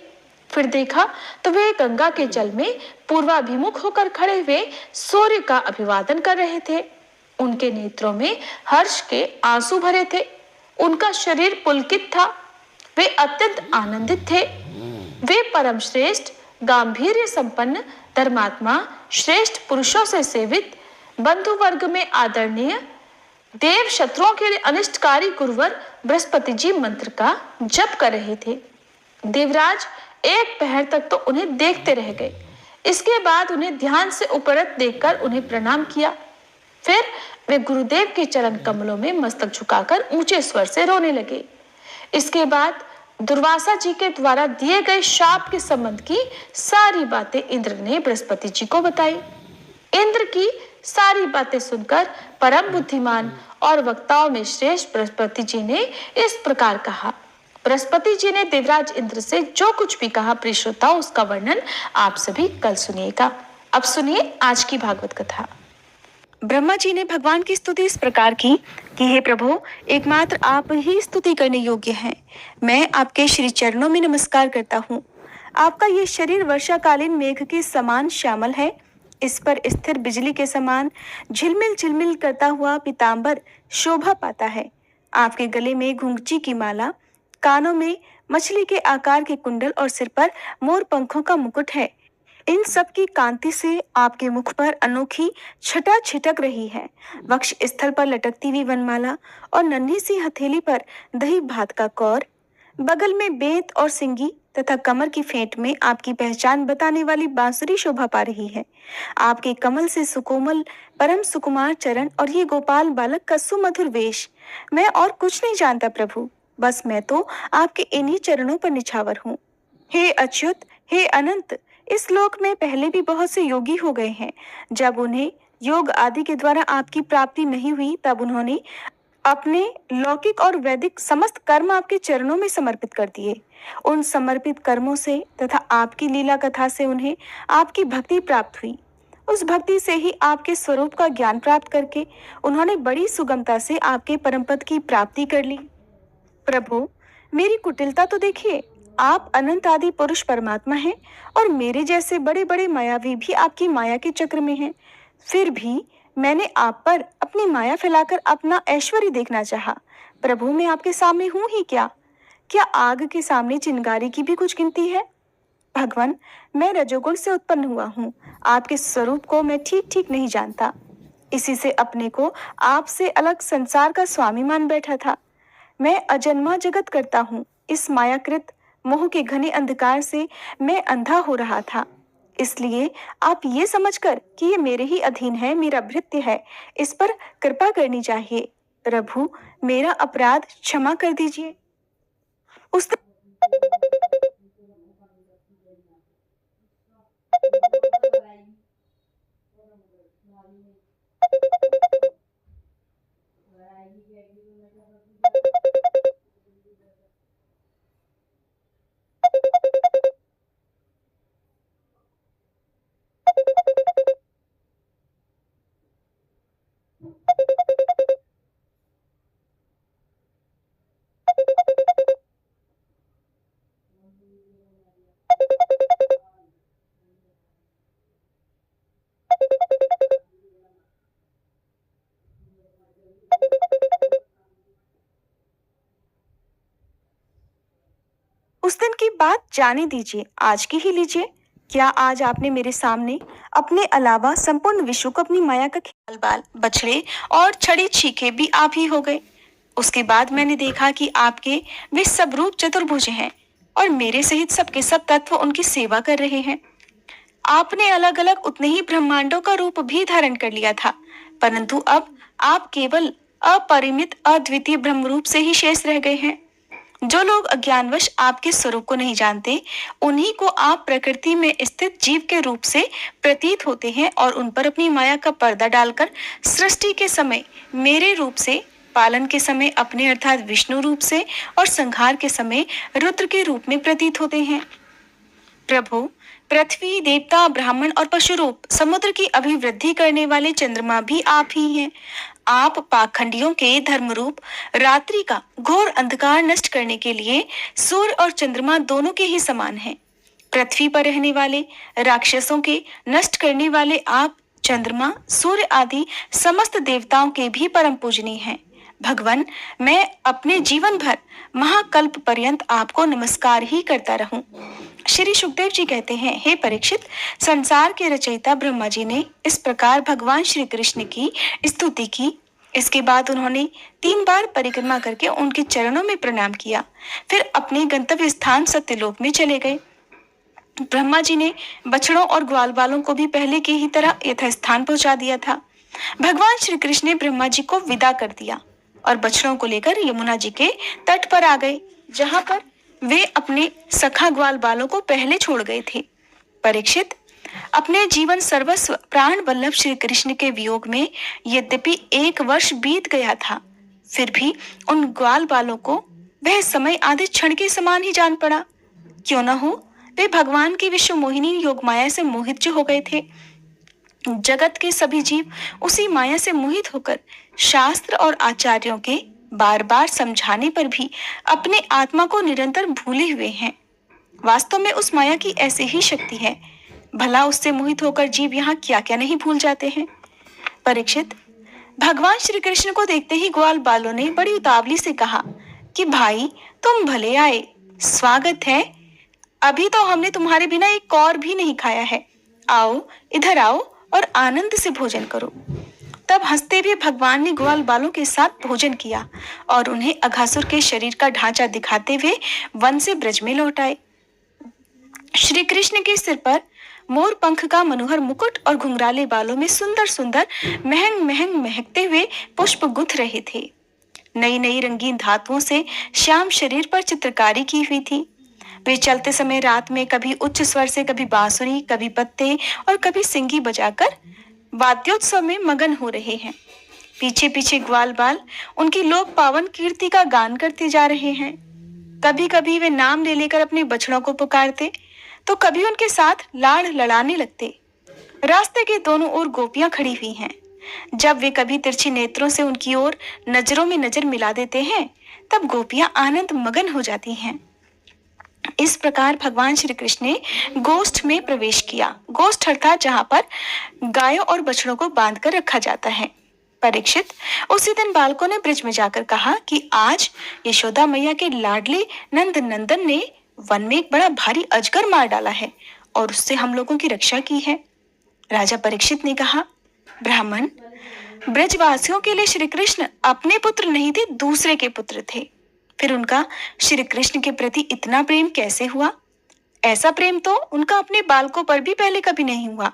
फिर देखा तो वे गंगा के जल में पूर्वाभिमुख होकर खड़े हुए सूर्य का अभिवादन कर रहे थे। उनके नेत्रों में हर्ष के आंसू भरे थे। उनका शरीर पुलकित था। वे अत्यंत आनंदित थे। वे परम श्रेष्ठ, गांभीर्य संपन्न, धर्मात्मा, श्रेष्ठ पुरुषों से सेवित, बंधु वर्ग में आदरणीय, देव शत्रुओं के लिए अनिष्टकारी गुरुवर बृहस्पति जी मंत्र का जप कर रहे थे। देवराज एक पहर तक तो उन्हें देखते रह गए। इसके बाद उन्हें ध्यान से उपरत देखकर उन्हें प्रणाम किया। फिर वे गुरुदेव के चरण कमलों में मस्तक झुकाकर ऊंचे स्वर से रोने लगे। इसके बाद दुर्वासा जी के द्वारा दिए गए शाप के संबंध की सारी बातें इंद्र ने बृहस्पति जी को बताई। इंद्र की सारी बातें सुनकर परम बुद्धिमान और वक्ताओं में श्रेष्ठ बृहस्पति जी ने इस प्रकार कहा। बृहस्पति जी ने देवराज इंद्र से जो कुछ भी कहा, प्रिय श्रोताओं, उसका वर्णन आप सभी कल सुनिएगा। अब सुनिए आज की भागवत कथा। ब्रह्मा जी ने भगवान की स्तुति इस प्रकार की कि हे प्रभु, एकमात्र आप ही स्तुति करने योग्य हैं। मैं आपके श्री चरणों में नमस्कार करता हूँ। आपका ये शरीर वर्षाकालीन मेघ के समान श्यामल है। इस पर स्थिर बिजली के समान झिलमिल झिलमिल करता हुआ पीतांबर शोभा पाता है। आपके गले में घुंघची की माला, कानों में मछली के आकार के कुंडल और सिर पर मोर पंखों का मुकुट है। इन सब की कांति से आपके मुख पर अनोखी छटा छिटक रही है। वक्ष स्थल पर लटकती हुई वनमाला और नन्ही सी हथेली पर दही भात का कौर, बगल में बेंत और सिंगी तथा कमर की फेंट में आपकी पहचान बताने वाली बांसुरी शोभा पा रही है। आपके कमल से सुकोमल परम सुकुमार चरण और ये गोपाल बालक का सुमधुर वेश। मैं और कुछ नहीं जानता प्रभु, बस मैं तो आपके इन्हीं चरणों पर निछावर हूँ। हे अच्युत, हे अनंत, इस लोक में पहले भी बहुत से योगी हो गए हैं। जब उन्हें योग आदि के द्वारा आपकी प्राप्ति नहीं हुई, तब उन्होंने अपने लौकिक और वैदिक समस्त कर्म आपके चरणों में समर्पित कर दिए। उन समर्पित कर्मों से तथा आपकी लीला कथा से उन्हें आपकी भक्ति प्राप्त हुई। उस भक्ति से ही आपके स्वरूप का ज्ञान प्राप्त करके उन्होंने बड़ी सुगमता से आपके परम पद की प्राप्ति कर ली। प्रभु, मेरी कुटिलता तो देखिए। आप अनंत आदि पुरुष परमात्मा हैं और मेरे जैसे बड़े बड़े मायावी भी आपकी माया के चक्र में हैं। फिर भी मैंने आप पर अपनी माया फैलाकर अपना ऐश्वर्य देखना चाहा। प्रभु, मैं आपके सामने हूँ ही क्या? क्या आग के सामने चिंगारी की भी कुछ गिनती है? भगवान, मैं रजोगुण से उत्पन्न हुआ हूँ। आपके स्वरूप को मैं ठीक ठीक नहीं जानता। इसी से अपने को आपसे अलग संसार का स्वामी मान बैठा था। मैं अजन्मा जगत करता हूँ। इस मायाकृत मोह के घने अंधकार से मैं अंधा हो रहा था। इसलिए आप ये समझकर कि ये मेरे ही अधीन है, मेरा भृत्य है, इस पर कृपा करनी चाहिए। प्रभु, मेरा अपराध क्षमा कर दीजिए। उस दिन की बात जाने दीजिए, आज की ही लीजिए। क्या आज आपने मेरे सामने अपने अलावा संपूर्ण विश्व को अपनी माया का ख्याल बाल, बछड़े और छड़ी छीके भी आप ही हो गए। उसके बाद मैंने देखा कि आपके वे सब रूप चतुर्भुज हैं और मेरे सहित सबके सब तत्व उनकी सेवा कर रहे हैं। आपने अलग अलग उतने ही ब्रह्मांडों का रूप भी धारण कर लिया था, परंतु अब आप केवल अपरिमित अद्वितीय ब्रह्म रूप से ही शेष रह गए हैं। जो लोग अज्ञानवश आपके स्वरूप को नहीं जानते, उन्हीं को आप प्रकृति में स्थित जीव के रूप से प्रतीत होते हैं और उन पर अपनी माया का पर्दा डालकर सृष्टि के समय मेरे रूप से, पालन के समय अपने अर्थात विष्णु रूप से और संहार के समय रुद्र के रूप में प्रतीत होते हैं। प्रभु, पृथ्वी, देवता, ब्राह्मण और पशु रूप, समुद्र की अभिवृद्धि करने वाले चंद्रमा भी आप ही हैं। आप पाखंडियों के धर्म रूप रात्रि का घोर अंधकार नष्ट करने के लिए सूर्य और चंद्रमा दोनों के ही समान हैं। पृथ्वी पर रहने वाले राक्षसों के नष्ट करने वाले आप चंद्रमा, सूर्य आदि समस्त देवताओं के भी परम पूजनीय हैं। भगवान, मैं अपने जीवन भर महाकल्प पर्यंत आपको नमस्कार ही करता रहूं। श्री सुखदेव जी कहते हैं, हे परीक्षित, संसार के रचयिता ब्रह्मा जी ने इस प्रकार भगवान श्री कृष्ण की स्तुति की। इसके बाद उन्होंने 3 बार परिक्रमा करके उनके चरणों में प्रणाम किया, फिर अपने गंतव्य स्थान सत्यलोक में चले गए। ब्रह्मा जी ने बछड़ों और ग्वाल बालों को भी पहले की ही तरह यथास्थान पहुंचा दिया था। भगवान श्री कृष्ण ने ब्रह्मा जी को विदा कर दिया और बछड़ों को लेकर यमुना जी के तट पर आ गए, जहां पर वे अपने सखा ग्वाल बालों को पहले छोड़ गए थे। परीक्षित, अपने जीवन सर्वस्व प्राण वल्लभ श्री कृष्ण के वियोग में यद्यपि 1 वर्ष बीत गया था, फिर भी उन ग्वाल बालों को वह समय आधे क्षण के समान ही जान पड़ा। क्यों न हो, वे भगवान की विश्व मोहिनी योग माया से मोहित जो हो गए थे। जगत के सभी जीव उसी माया से मोहित होकर शास्त्र और आचार्यों के बार बार समझाने पर भी अपने आत्मा को निरंतर भूले हुए हैं। वास्तव में उस माया की ऐसी ही शक्ति है, भला उससे मोहित होकर जीव यहाँ क्या क्या नहीं भूल जाते हैं। परीक्षित, भगवान श्री कृष्ण को देखते ही ग्वाल बालों ने बड़ी उतावली से कहा कि भाई, तुम भले आए, स्वागत है। अभी तो हमने तुम्हारे बिना एक कौर भी नहीं खाया है। आओ, इधर आओ और आनंद से भोजन करो। तब हंसते हुए भगवान ने ग्वाल बालों के साथ भोजन किया और उन्हें अघासुर के शरीर का ढांचा दिखाते हुए वन से ब्रज में लौट आए। श्री कृष्ण के सिर पर मोर पंख का मनोहर मुकुट और घुंघराले बालों में सुंदर सुंदर महंग महंग महकते हुए पुष्प गुंथ रहे थे। नई नई रंगीन धातुओं से श्याम शरीर पर चित्रकारी की हुई थी। वे चलते समय रात में कभी उच्च स्वर से, कभी बांसुरी, कभी पत्ते और कभी सिंगी बजाकर वाद्योत्सव में मगन हो रहे हैं। पीछे पीछे ग्वाल बाल उनकी लोक पावन कीर्ति का गान करते जा रहे हैं। कभी कभी वे नाम ले लेकर अपने बछड़ों को पुकारते, तो कभी उनके साथ लाड़ लड़ाने लगते। रास्ते के दोनों ओर गोपियां खड़ी हुई हैं। जब वे कभी तिरछी नेत्रों से उनकी ओर नजरों में नजर मिला देते हैं, तब गोपियां आनंद मगन हो जाती हैं। इस प्रकार भगवान श्री कृष्ण ने गोष्ठ में प्रवेश किया। गोष्ठ अर्थात जहां पर गायों और बछड़ों को बांधकर रखा जाता है। परीक्षित, उसी दिन बालकों ने ब्रज में जाकर कहा कि आज यशोदा मैया के लाडले नंद नंदन ने वन में एक बड़ा भारी अजगर मार डाला है और उससे हम लोगों की रक्षा की है। राजा परीक्षित ने कहा, ब्राह्मण, ब्रजवासियों के लिए श्री कृष्ण अपने पुत्र नहीं थे, दूसरे के पुत्र थे। फिर उनका श्री कृष्ण के प्रति इतना प्रेम कैसे हुआ? ऐसा प्रेम तो उनका अपने बालकों पर भी पहले कभी नहीं हुआ।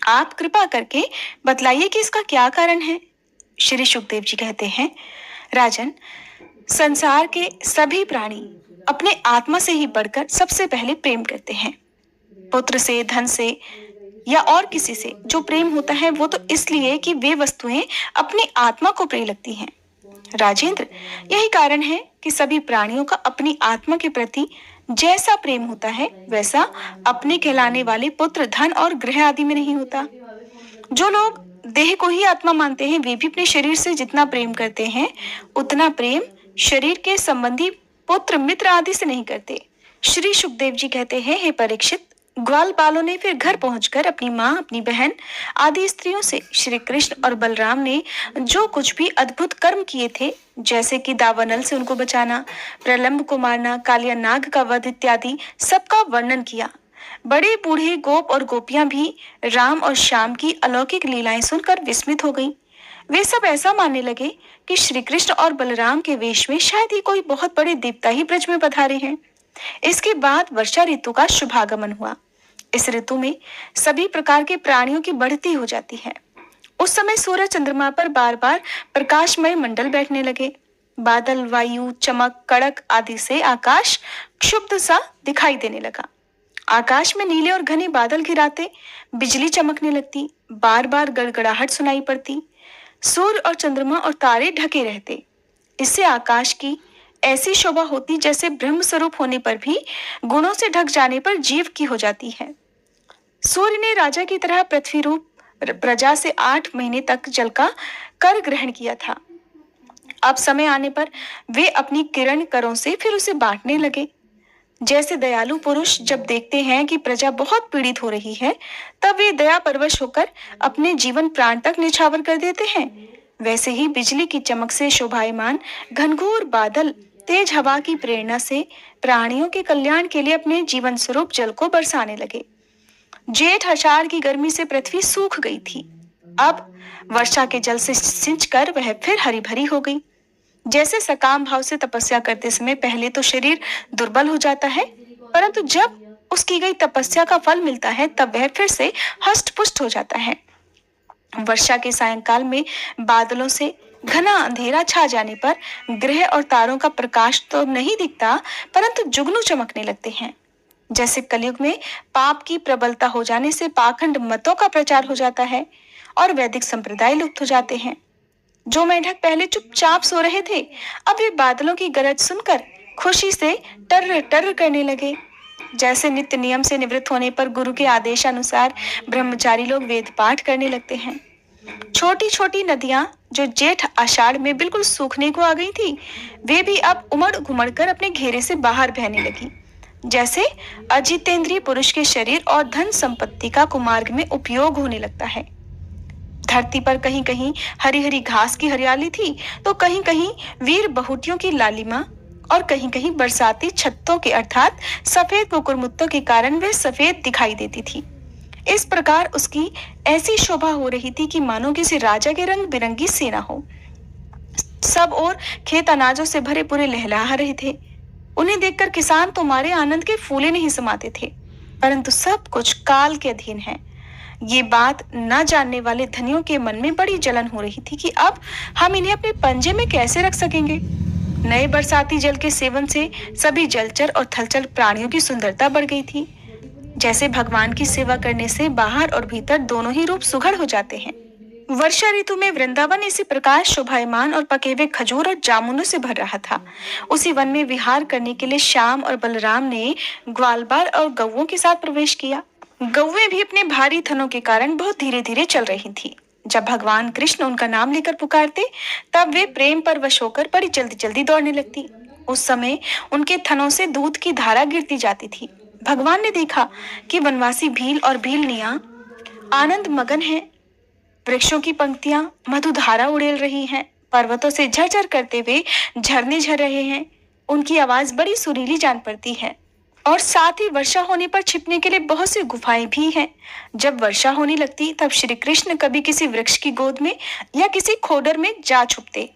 आप कृपा करके बतलाइए कि इसका क्या कारण है। श्री सुखदेव जी कहते हैं, राजन, संसार के सभी प्राणी अपने आत्मा से ही बढ़कर सबसे पहले प्रेम करते हैं। पुत्र से, धन से या और किसी से जो प्रेम होता है वो तो इसलिए कि वे वस्तुएं अपनी आत्मा को प्रिय लगती हैं। राजेंद्र, यही कारण है कि सभी प्राणियों का अपनी आत्मा के प्रति जैसा प्रेम होता है वैसा अपने कहलाने वाले पुत्र, धन और गृह आदि में नहीं होता। जो लोग देह को ही आत्मा मानते हैं वे भी अपने शरीर से जितना प्रेम करते हैं उतना प्रेम शरीर के संबंधी पुत्र, मित्र आदि से नहीं करते। श्री सुखदेव जी कहते हैं, हे परीक्षित, ग्वाल बालों ने फिर घर पहुंचकर अपनी माँ, अपनी बहन आदि स्त्रियों से श्री कृष्ण और बलराम ने जो कुछ भी अद्भुत कर्म किए थे, जैसे कि दावानल से उनको बचाना, प्रलंब को मारना, कालिया नाग का वध इत्यादि सबका वर्णन किया। बड़े बूढ़े गोप और गोपियां भी राम और श्याम की अलौकिक लीलाएं सुनकर विस्मित हो गईं। वे सब ऐसा मानने लगे कि श्री कृष्ण और बलराम के वेश में शायद ही कोई बहुत बड़े देवता ही ब्रज में पधारे हैं। इसके बाद वर्षा ऋतु का शुभागमन हुआ। इस ऋतु में सभी प्रकार के प्राणियों की बढ़ती हो जाती है। उस समय सूरज चंद्रमा पर बार बार प्रकाशमय मंडल बैठने लगे। बादल, वायु, चमक, कड़क आदि से आकाश क्षुब्ध सा दिखाई देने लगा। आकाश में नीले और घने बादल घिराते, बिजली चमकने लगती, बार बार गड़गड़ाहट सुनाई पड़ती, सूर्य और चंद्रमा और तारे ढके रहते। इससे आकाश की ऐसी शोभा होती जैसे ब्रह्म स्वरूप होने पर भी गुणों से ढक जाने पर जीव की हो जाती है। सूर्य ने राजा की तरह पृथ्वी रूप प्रजा से 8 महीने तक जल का कर ग्रहण किया था। अब समय आने पर वे अपनी किरण करों से फिर उसे बांटने लगे। जैसे दयालु पुरुष जब देखते हैं कि प्रजा बहुत पीड़ित हो रही है तब वे दया परवश होकर अपने जीवन प्राण तक न्यौछावर कर देते हैं, वैसे ही बिजली की चमक से शोभायमान घनघोर बादल तेज हवा की प्रेरणा से प्राणियों के कल्याण के लिए अपने जीवन स्वरूप जल को बरसाने लगे। जेठ आषाढ़ की गर्मी से पृथ्वी सूख गई थी। अब वर्षा के जल से सिंचकर वह फिर हरी भरी हो गई। जैसे सकाम भाव से तपस्या करते समय पहले तो शरीर दुर्बल हो जाता है, परंतु जब उसकी गई तपस्या का फल मिलता है तब वह फिर से हष्ट पुष्ट हो जाता है। वर्षा के सायंकाल में बादलों से घना अंधेरा छा जाने पर ग्रह और तारों का प्रकाश तो नहीं दिखता परंतु जुगनू चमकने लगते हैं। जैसे कलयुग में पाप की प्रबलता हो जाने से पाखंड मतों का प्रचार हो जाता है और वैदिक संप्रदाय लुप्त हो जाते हैं। जो मेढक पहले चुपचाप सो रहे थे अब वे बादलों की गरज सुनकर खुशी से टर्र टर्र करने लगे। जैसे नित्य नियम से निवृत्त होने पर गुरु के आदेशानुसार ब्रह्मचारी लोग वेद पाठ करने लगते हैं। छोटी छोटी नदियां जो जेठ आषाढ़ में बिल्कुल सूखने को आ गई थी वे भी अब उमड़ घुमड़ कर अपने घेरे से बाहर बहने लगी। जैसे अजितेंद्रिय पुरुष के शरीर और धन संपत्ति का कुमार्ग में उपयोग होने लगता है। धरती पर कहीं कहीं हरी हरी घास की हरियाली थी तो कहीं कहीं वीर बहुटियों की लालिमा और कहीं कहीं बरसाती छत्तों के अर्थात सफेद कुकुरमुत्तों के कारण वह सफेद दिखाई देती थी। इस प्रकार उसकी ऐसी शोभा हो रही थी कि मानो किसी राजा के रंग बिरंगी सेना हो। सब और खेत अनाजों से भरे पूरे लहला रहे थे। उन्हें देखकर किसान तो मारे आनंद के फूले नहीं समाते थे, परंतु सब कुछ काल के अधीन है। ये बात न जानने वाले धनियों के मन में बड़ी जलन हो रही थी कि अब हम इन्हें अपने पंजे में कैसे रख सकेंगे। नए बरसाती जल के सेवन से सभी जलचर और थलचर प्राणियों की सुंदरता बढ़ गई थी। जैसे भगवान की सेवा करने से बाहर और भीतर दोनों ही रूप सुघड़ हो जाते हैं। वर्षा ऋतु में वृंदावन इसी प्रकार शोभायमान और पके हुए खजूर और जामुनों से भर रहा था। उसी वन में विहार करने के लिए श्याम और बलराम ने ग्वालबाल और गौओं के साथ प्रवेश किया। गौएं भी अपने भारी थनों के कारण बहुत धीरे धीरे चल रही थी। जब भगवान कृष्ण उनका नाम लेकर पुकारते तब वे प्रेम पर वश होकर बड़ी जल्दी जल्दी दौड़ने लगती। उस समय उनके थनों से दूध की धारा गिरती जाती थी। भगवान ने देखा कि वनवासी भील और भीलनियां आनंद मगन हैं। वृक्षों की पंक्तियां मधुधारा उड़ेल रही हैं। पर्वतों से झरझर करते हुए झरने झर रहे हैं। उनकी आवाज बड़ी सुरीली जान पड़ती है। और साथ ही वर्षा होने पर छिपने के लिए बहुत सी गुफाएं भी हैं। जब वर्षा होने लगती तब श्री कृष्ण कभी किसी वृक्ष की गोद में या किसी खोडर में जा छुपते,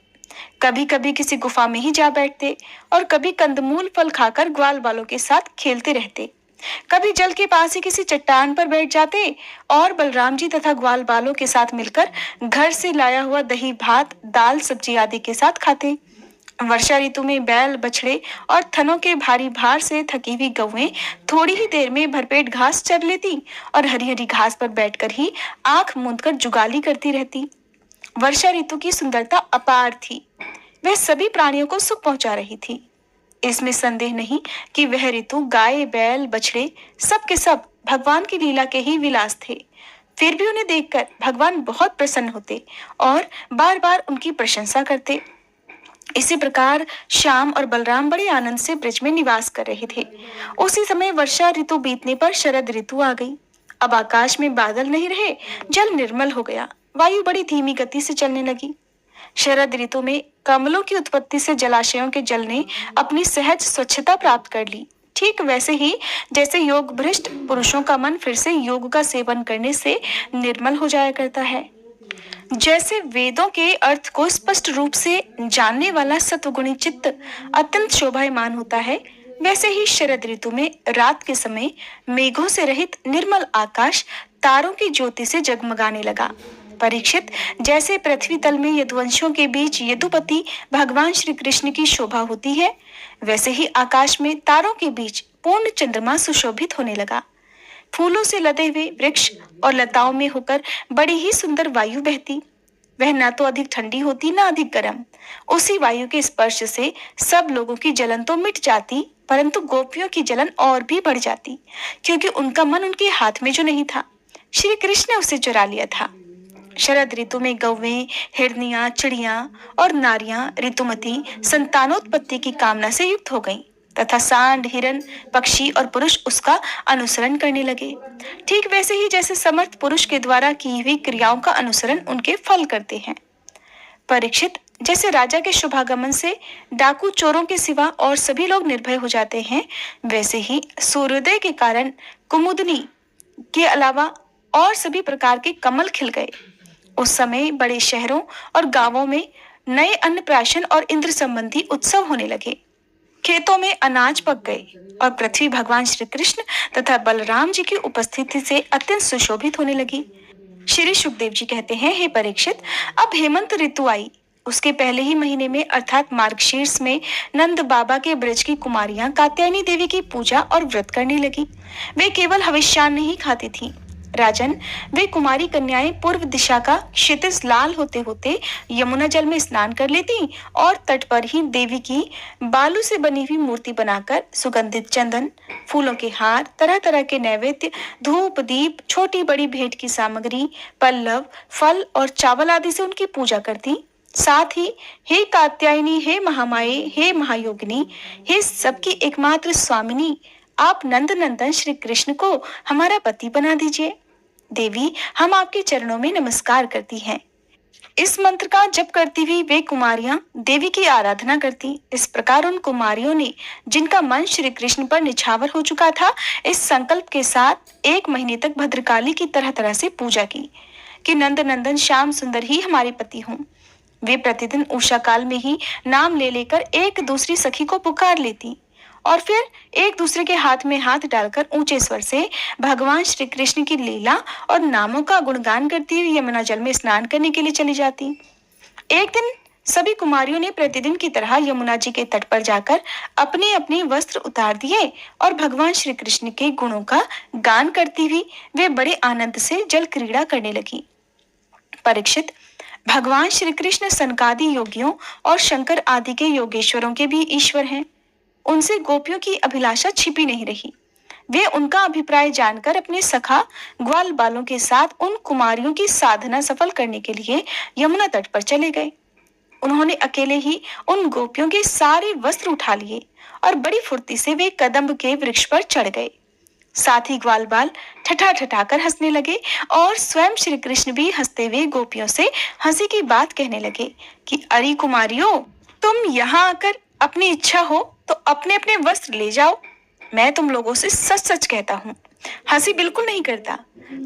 कभी कभी किसी गुफा में ही जा बैठते और कभी कंदमूल फल खाकर ग्वाल वालों के साथ खेलते रहते। कभी जल के पास ही किसी चट्टान पर बैठ जाते और बलराम जी तथा ग्वाल बालों के साथ मिलकर घर से लाया हुआ दही भात दाल सब्जी आदि के साथ खाते। वर्षा ऋतु में बैल बछड़े और थनों के भारी भार से थकी हुई गौएं थोड़ी ही देर में भरपेट घास चर लेती और हरी हरी घास पर बैठकर ही आंख मूंदकर जुगाली करती रहती। वर्षा ऋतु की सुंदरता अपार थी। वह सभी प्राणियों को सुख पहुंचा रही थी। इसमें संदेह नहीं कि वह ऋतु गाय बैल बछड़े सब के सब भगवान की लीला के ही विलास थे। फिर भी उन्हें देखकर भगवान बहुत प्रसन्न होते और बार बार उनकी प्रशंसा करते। इसी प्रकार श्याम और बलराम बड़े आनंद से ब्रज में निवास कर रहे थे। उसी समय वर्षा ऋतु बीतने पर शरद ऋतु आ गई। अब आकाश में बादल नहीं रहे, जल निर्मल हो गया, वायु बड़ी धीमी गति से चलने लगी। शरद ऋतु में कमलों की उत्पत्ति से जलाशयों के जल ने अपनी सहज स्वच्छता प्राप्त कर ली। ठीक वैसे ही जैसे योग भ्रष्ट पुरुषों का मन फिर से योग का सेवन करने से निर्मल हो जाया करता है। जैसे वेदों के अर्थ को स्पष्ट रूप से जानने वाला सत्वगुणी चित्त अत्यंत शोभायमान होता है, वैसे ही शरद ऋतु में रात के समय मेघों से रहित निर्मल आकाश तारों की ज्योति से जगमगाने लगा। परीक्षित, जैसे पृथ्वी तल में यदुवंशों के बीच यदुपति भगवान श्री कृष्ण की शोभा होती है, वैसे ही आकाश में तारों के बीच पूर्ण चंद्रमा सुशोभित होने लगा। फूलों से लदे हुए वृक्ष और लताओं में होकर बड़ी ही सुंदर वायु बहती। वह न तो अधिक ठंडी होती न अधिक गर्म। उसी वायु के स्पर्श से सब लोगों की जलन तो मिट जाती, परंतु गोपियों की जलन और भी बढ़ जाती, क्योंकि उनका मन उनके हाथ में जो नहीं था, श्री कृष्ण ने उसे चुरा लिया था। शरद ऋतु में गौवें, हिरनियां, चिड़ियां और नारियां ऋतुमती संतानोत्पत्ति की कामना से युक्त हो गईं तथा सांड, हिरन, पक्षी और पुरुष उसका अनुसरण करने लगे। ठीक वैसे ही जैसे समर्थ पुरुष के द्वारा की हुई क्रियाओं का अनुसरण उनके फल करते हैं। परीक्षित, जैसे राजा के शुभागमन से डाकू चोरों के सिवा और सभी लोग निर्भय हो जाते हैं, वैसे ही सूर्योदय के कारण कुमुदनी के अलावा और सभी प्रकार के कमल खिल गए। उस समय बड़े शहरों और गांवों में नए अन्नप्राशन और इंद्र संबंधी उत्सव होने लगे। खेतों में अनाज पक गए और पृथ्वी भगवान श्री कृष्ण तथा बलराम जी की उपस्थिति से अत्यंत सुशोभित होने लगी। श्री सुखदेव जी कहते हैं, हे परीक्षित, अब हेमंत ऋतु आई। उसके पहले ही महीने में अर्थात मार्गशीर्ष में नंद बाबा के ब्रज की कुमारियां कात्यायनी देवी की पूजा और व्रत करने लगी। वे केवल हविष्यान्न नहीं खाती थीं। राजन, वे कुमारी कन्याएं पूर्व दिशा का क्षितिज लाल होते होते यमुना जल में स्नान कर लेती और तट पर ही देवी की बालू से बनी हुई मूर्ति बनाकर सुगंधित चंदन, फूलों के हार, तरह तरह के नैवेद्य, धूप दीप, छोटी बड़ी भेंट की सामग्री, पल्लव, फल और चावल आदि से उनकी पूजा करती। साथ ही हे कात्यायनी, हे महामाये, हे महायोगिनी, हे सबकी एकमात्र स्वामिनी, आप नंद नंदन श्री कृष्ण को हमारा पति बना दीजिए। देवी, हम आपके चरणों में नमस्कार करती हैं। इस मंत्र का जप करती हुई वे कुमारियां देवी की आराधना करती। इस प्रकार उन कुमारियों ने, जिनका मन श्री कृष्ण पर निछावर हो चुका था, इस संकल्प के साथ 1 महीने तक भद्रकाली की तरह तरह से पूजा की कि नंद नंदन श्याम सुंदर ही हमारे पति हों। वे प्रतिदिन उषा काल में ही नाम ले लेकर एक दूसरी सखी को पुकार लेती और फिर एक दूसरे के हाथ में हाथ डालकर ऊंचे स्वर से भगवान श्री कृष्ण की लीला और नामों का गुणगान करती हुई यमुना जल में स्नान करने के लिए चली जाती। एक दिन सभी कुमारियों ने प्रतिदिन की तरह यमुना जी के तट पर जाकर अपने अपने वस्त्र उतार दिए और भगवान श्री कृष्ण के गुणों का गान करती हुई वे बड़े आनंद से जल क्रीड़ा करने लगी। परीक्षित, भगवान श्री कृष्ण सनकादि योगियों और शंकर आदि के योगेश्वरों के भी ईश्वर हैं। उनसे गोपियों की अभिलाषा छिपी नहीं रही। वे उनका अभिप्राय जानकर अपने सखा ग्वाल बालों के साथ उन कुमारियों की साधना सफल करने के लिए यमुना तट पर चले गए। उन्होंने अकेले ही उन गोपियों के सारे वस्त्र उठा लिए और बड़ी फुर्ती से वे कदम्ब के वृक्ष पर चढ़ गए। साथ ही ग्वाल बाल ठठा ठठा कर हंसने लगे और स्वयं श्री कृष्ण भी हंसते हुए गोपियों से हंसी की बात कहने लगे कि अरे कुमारियों, तुम यहाँ आकर अपनी इच्छा हो तो अपने अपने वस्त्र ले जाओ। मैं तुम लोगों से सच सच कहता हूँ, हंसी बिल्कुल नहीं करता।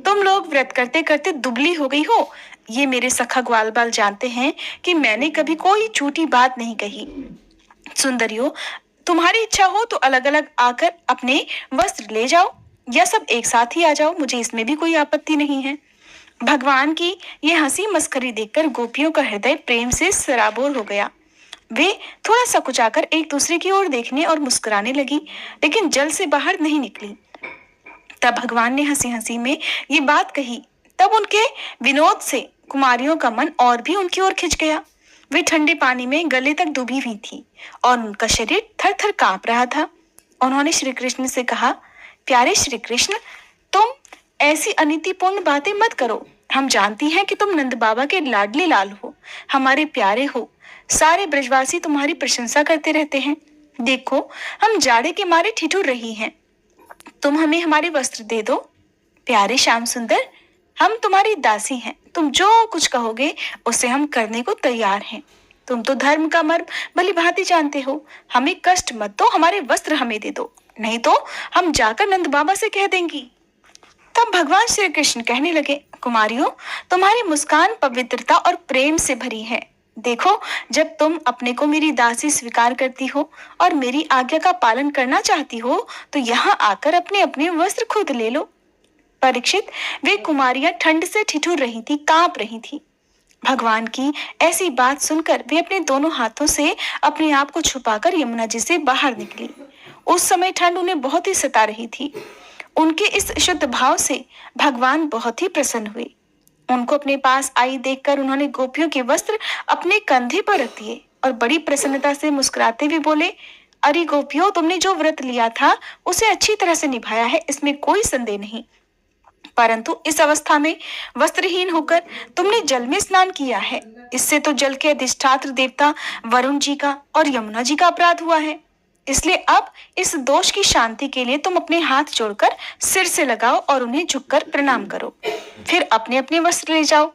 तुम लोग व्रत करते करते दुबली हो गई हो। ये मेरे सखा ग्वाल बाल जानते हैं कि मैंने कभी कोई झूठी बात नहीं कही। सुंदरियों, तुम्हारी इच्छा हो तो अलग अलग आकर अपने वस्त्र ले जाओ या सब एक साथ ही आ जाओ, मुझे इसमें भी कोई आपत्ति नहीं है। भगवान की ये हंसी मस्करी देखकर गोपियों का हृदय प्रेम से सराबोर हो गया। वे थोड़ा सकुचाकर एक दूसरे की ओर देखने और मुस्कुराने लगी, लेकिन जल से बाहर नहीं निकली। तब भगवान ने हंसी हंसी में ये बात कही। तब उनके विनोद से कुमारियों का मन और भी उनकी ओर खिंच गया। वे ठंडे पानी में गले तक डूबी हुई थी और उनका शरीर थर थर कांप रहा था। उन्होंने श्री कृष्ण से कहा, प्यारे श्री कृष्ण, तुम ऐसी अनीतिपूर्ण बातें मत करो। हम जानती हैं कि तुम नंद बाबा के लाडले लाल हो, हमारे प्यारे हो। सारे ब्रजवासी तुम्हारी प्रशंसा करते रहते हैं। देखो, हम जाड़े के मारे ठिठुर रही हैं। तुम हमें हमारे वस्त्र दे दो। प्यारे श्याम सुंदर, हम तुम्हारी दासी हैं। तुम जो कुछ कहोगे उसे हम करने को तैयार हैं। तुम तो धर्म का मर्म भली भांति जानते हो। हमें कष्ट मत दो, हमारे वस्त्र हमें दे दो, नहीं तो हम जाकर नंद बाबा से कह देंगी। तब भगवान श्री कृष्ण कहने लगे, कुमारियों, तुम्हारी मुस्कान पवित्रता और प्रेम से भरी है। देखो, जब तुम अपने को मेरी दासी स्वीकार करती हो और मेरी आज्ञा का पालन करना चाहती हो, तो यहाँ आकर अपने अपने वस्त्र खुद ले लो। परीक्षित, वे कुमारियां ठंड से ठिठुर रही थी, कांप रही थी। भगवान की ऐसी बात सुनकर वे अपने दोनों हाथों से अपने आप को छुपाकर यमुना जी से बाहर निकली। उस समय ठंड उन्हें बहुत ही सता रही थी। उनके इस शुद्ध भाव से भगवान बहुत ही प्रसन्न हुए। उनको अपने पास आई देखकर उन्होंने गोपियों के वस्त्र अपने कंधे पर रख दिए और बड़ी प्रसन्नता से मुस्कुराते हुए बोले, अरे गोपियों, तुमने जो व्रत लिया था उसे अच्छी तरह से निभाया है, इसमें कोई संदेह नहीं। परंतु इस अवस्था में वस्त्रहीन होकर तुमने जल में स्नान किया है। इससे तो जल के अधिष्ठात्र देवता वरुण जी का और यमुना जी का अपराध हुआ है। इसलिए अब इस दोष की शांति के लिए तुम अपने हाथ जोड़कर सिर से लगाओ और उन्हें झुककर प्रणाम करो। फिर अपने अपने वस्त्र ले जाओ।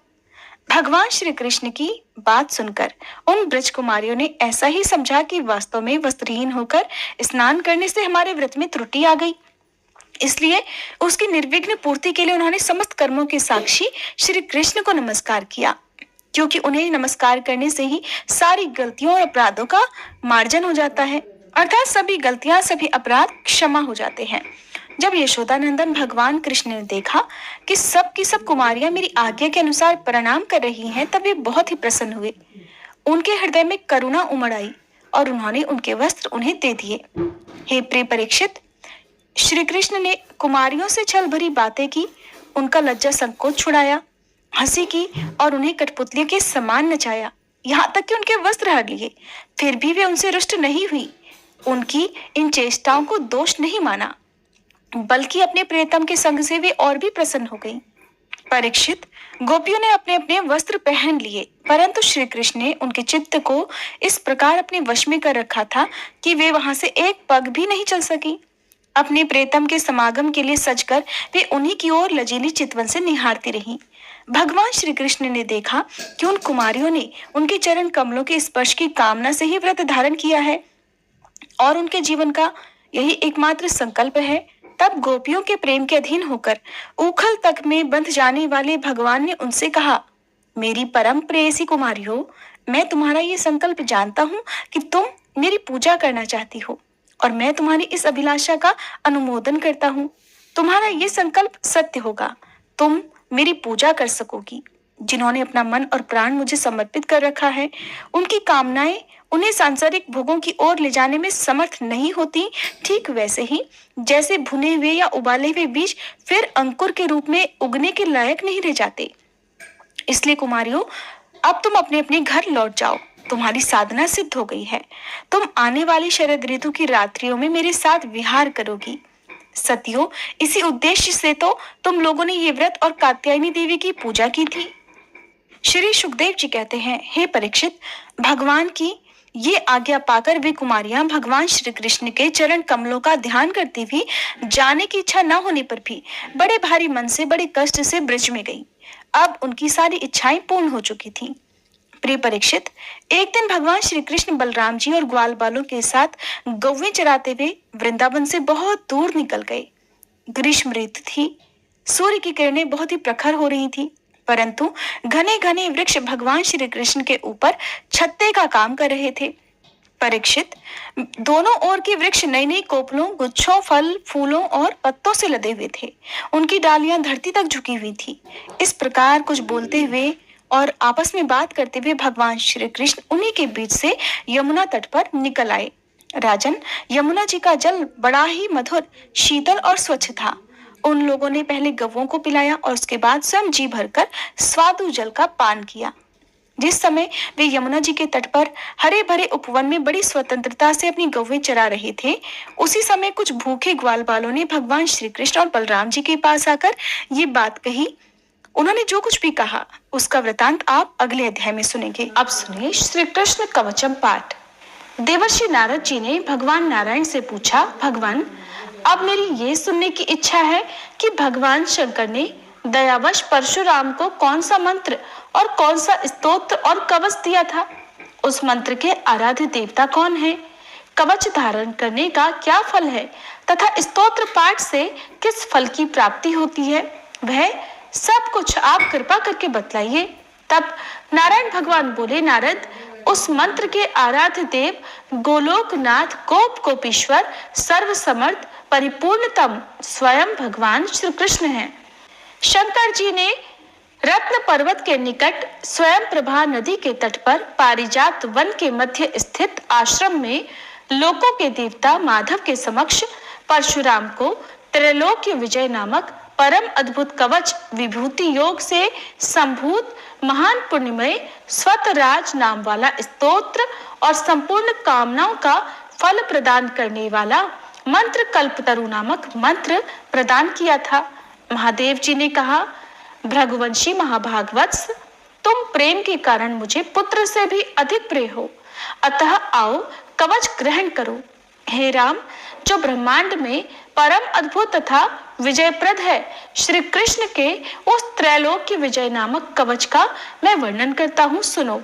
भगवान श्री कृष्ण की बात सुनकर उन ब्रज कुमारियों ने ऐसा ही समझा कि वास्तव में वस्त्रहीन होकर स्नान करने से हमारे व्रत में त्रुटि आ गई। इसलिए उसकी निर्विघ्न पूर्ति के लिए उन्होंने समस्त कर्मों के साक्षी श्री कृष्ण को नमस्कार किया, क्योंकि उन्हें नमस्कार करने से ही सारी गलतियों और अपराधों का मार्जन हो जाता है, अर्थात सभी गलतियां, सभी अपराध क्षमा हो जाते हैं। जब यशोदानंदन भगवान कृष्ण ने देखा कि सब की सब कुमारियां मेरी आज्ञा के अनुसार प्रणाम कर रही हैं, तब वे बहुत ही प्रसन्न हुए। उनके हृदय में करुणा उमड़ आई और उन्होंने उनके वस्त्र उन्हें दे दिए। हे प्रिय परीक्षित, श्री कृष्ण ने कुमारियों से छल भरी बातें की, उनका लज्जा संकोच छुड़ाया, हंसी की और उन्हें कठपुतलियों के समान नचाया, यहाँ तक कि उनके वस्त्र हर लिए। फिर भी वे उनसे रुष्ट नहीं हुई। उनकी इन चेष्टाओं को दोष नहीं माना, बल्कि अपने प्रियतम के संग से वे और भी प्रसन्न हो गईं। परीक्षित, गोपियों ने अपने अपने वस्त्र पहन लिए, परंतु श्री कृष्ण ने उनके चित्त को इस प्रकार अपने वश में कर रखा था कि वे वहां से एक पग भी नहीं चल सकी। अपने प्रेतम के समागम के लिए सजकर वे उन्हीं की ओर लजीली चितवन से निहारती रहीं। भगवान श्री कृष्ण ने देखा कि उन कुमारियों ने उनके चरण कमलों के स्पर्श की कामना से ही व्रत धारण किया है और उनके जीवन का यही एकमात्र संकल्प है। तब गोपियों के प्रेम के अधीन होकर उखल तक में बंध जाने वाले भगवान ने उनसे कहा, मेरी परम प्रेयसी कुमारियों, मैं तुम्हारा ये संकल्प जानता हूँ कि तुम मेरी पूजा करना चाहती हो और मैं तुम्हारी इस अभिलाषा का अनुमोदन करता हूँ। तुम्हारा ये संकल्प सत्य होगा, तुम मेरी पूजा कर सकोगी। जिन्होंने अपना मन और प्राण मुझे समर्पित कर रखा है, उनकी कामनाएं उन्हें सांसारिक भोगों की ओर ले जाने में समर्थ नहीं होती। ठीक वैसे ही जैसे भुने हुए या उबाले हुए बीज फिर अंकुर के रूप में उगने के लायक नहीं रह जाते। इसलिए कुमारियों, अब तुम अपने अपने घर लौट जाओ। तुम्हारी साधना सिद्ध हो गई है। तुम आने वाली शरद ऋतु की रात्रियों में मेरे साथ विहार करोगी। सतियों, इसी उद्देश्य से तो तुम लोगों ने ये व्रत और कात्यायनी देवी की पूजा की थी। श्री सुखदेव जी कहते हैं, हे परीक्षित, भगवान की ये आज्ञा पाकर वे कुमारियां भगवान श्री कृष्ण के चरण कमलों का ध्यान करती हुई जाने की इच्छा न होने पर भी बड़े भारी मन से बड़े कष्ट से ब्रज में गई। अब उनकी सारी इच्छाएं पूर्ण हो चुकी थीं। प्रिय परीक्षित, एक दिन भगवान श्री कृष्ण बलराम जी और ग्वाल बालों के साथ गौवें चराते हुए वृंदावन से बहुत दूर निकल गए। ग्रीष्म ऋतु थी, सूर्य की किरणें बहुत ही प्रखर हो रही थी, परंतु घने घने वृक्ष भगवान श्री कृष्ण के ऊपर छत्ते का काम कर रहे थे। परीक्षित, दोनों ओर के वृक्ष नई नई कोपलों, गुच्छों, फल, फूलों और पत्तों से लदे हुए थे। उनकी डालियां धरती तक झुकी हुई थी। इस प्रकार कुछ बोलते हुए और आपस में बात करते हुए भगवान श्री कृष्ण उन्हीं के बीच से यमुना तट पर निकल आए। राजन, यमुना जी का जल बड़ा ही मधुर, शीतल और स्वच्छ था। उन लोगों ने पहले गवों को पिलाया और उसके बाद स्वयं जी भरकर स्वादु जल का पान किया। जिस समय वे यमुना जी के तट पर हरे भरे उपवन में बड़ी स्वतंत्रता से अपनी गौवें चरा रहे थे, उसी समय कुछ भूखे ग्वाल बालों ने भगवान श्री कृष्ण और बलराम जी के पास आकर ये बात कही। उन्होंने जो कुछ भी कहा उसका वृतांत आप अगले अध्याय में सुनेंगे। अब सुनिए श्री कृष्ण कवचम पाठ। देवर्षि नारद जी ने भगवान नारायण से पूछा, भगवान, अब मेरी ये सुनने की इच्छा है कि भगवान शंकर ने दयावश परशुराम को कौन सा मंत्र और कौन सा स्तोत्र और कवच दिया था? उस मंत्र के आराध्य देवता कौन है? कवच धारण करने का क्या फल है तथा स्तोत्र पाठ से किस फल की प्राप्ति होती है? वह सब कुछ आप कृपा करके बतलाइए। तब नारायण भगवान बोले, नारद, उस मंत्र के आराध्य देव गोलोकनाथ गोप गोपीश्वर सर्वसमर्थ परिपूर्णतम स्वयं भगवान श्री कृष्ण हैं। शंकर जी ने रत्न पर्वत के निकट स्वयं प्रभा नदी के तट पर पारिजात वन के मध्य स्थित आश्रम में लोकों के देवता माधव के समक्ष परशुराम को त्रैलोक्य विजय नामक परम अद्भुत कवच विभूति योग से संभूत महान पुण्यमय स्वतराज नाम वाला स्तोत्र और संपूर्ण कामनाओं का फल प्रदान करने वाला मंत्र कल्पतरु नामक मंत्र प्रदान किया था। महादेव जी ने कहा, भृगुवंशी महाभागवत्स, तुम प्रेम के कारण मुझे पुत्र से भी अधिक प्रिय हो, अतः आओ कवच ग्रहण करो। हे राम, जो ब्रह्मांड में परम अद्भुत तथा विजयप्रद है, श्री कृष्ण के उस त्रैलोक्य विजय नामक कवच का मैं वर्णन करता हूँ, सुनो।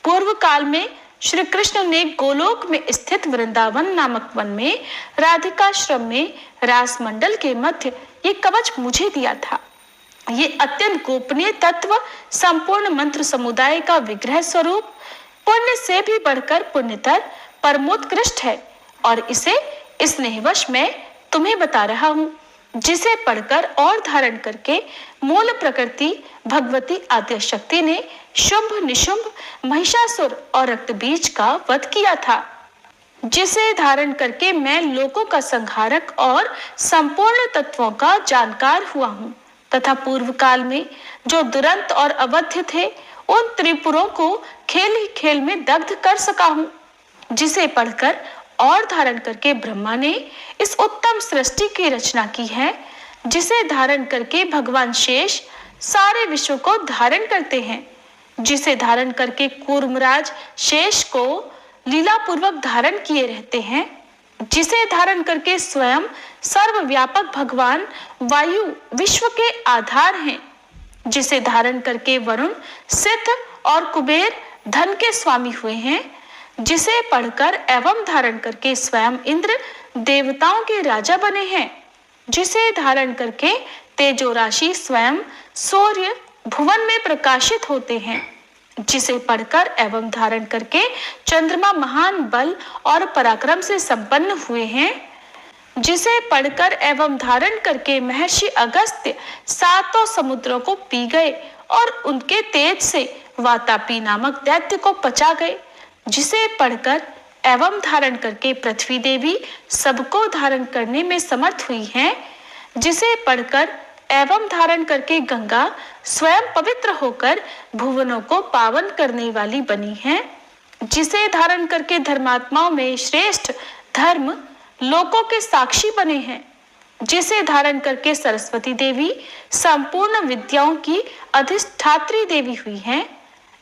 पूर्व काल में श्री कृष्ण ने गोलोक में स्थित वृंदावन नामक वन में राधिकाश्रम में रास मंडल के मध्य ये कवच मुझे दिया था। ये अत्यंत गोपनीय तत्व संपूर्ण मंत्र समुदाय का विग्रह स्वरूप, पुण्य से भी बढ़कर पुण्यतर, परमोत्कृष्ट है और इसे स्नेहवश मैं तुम्हें बता रहा हूँ, जिसे पढ़कर और धारण करके मूल प्रकृति भगवती आद्य शक्ति ने शुंभ निशुंभ महिषासुर और रक्तबीज का वध किया था, जिसे धारण करके मैं लोकों का संहारक और संपूर्ण तत्वों का जानकार हुआ हूँ तथा पूर्व काल में जो दुरंत और अवध्य थे उन त्रिपुरों को खेल ही खेल में दग्ध कर सका हूँ, जिसे पढ़कर और धारण करके ब्रह्मा ने इस उत्तम सृष्टि की रचना की है, जिसे धारण करके भगवान शेष सारे विश्व को धारण करते हैं, जिसे धारण करके कूर्मराज शेष को लीला पूर्वक धारण किए रहते हैं, जिसे धारण करके स्वयं सर्वव्यापक भगवान वायु विश्व के आधार हैं, जिसे धारण करके वरुण सिद्ध और कुबेर धन के स्वामी हुए हैं, जिसे पढ़कर एवं धारण करके स्वयं इंद्र देवताओं के राजा बने हैं, जिसे धारण करके तेजो राशि स्वयं सूर्य भुवन में प्रकाशित होते हैं, जिसे पढ़कर एवं धारण करके चंद्रमा महान बल और पराक्रम से संपन्न हुए हैं, जिसे पढ़कर एवं धारण करके महर्षि अगस्त्य सातों समुद्रों को पी गए और उनके तेज से वातापी नामक दैत्य को पचा गए, जिसे पढ़कर एवं धारण करके पृथ्वी देवी सबको धारण करने में समर्थ हुई हैं, जिसे पढ़कर एवं धारण करके गंगा स्वयं पवित्र होकर भुवनों को पावन करने वाली बनी है, जिसे धारण करके धर्मात्माओं में श्रेष्ठ धर्म लोकों के साक्षी बने हैं, जिसे धारण करके सरस्वती देवी संपूर्ण विद्याओं की अधिष्ठात्री देवी हुई हैं,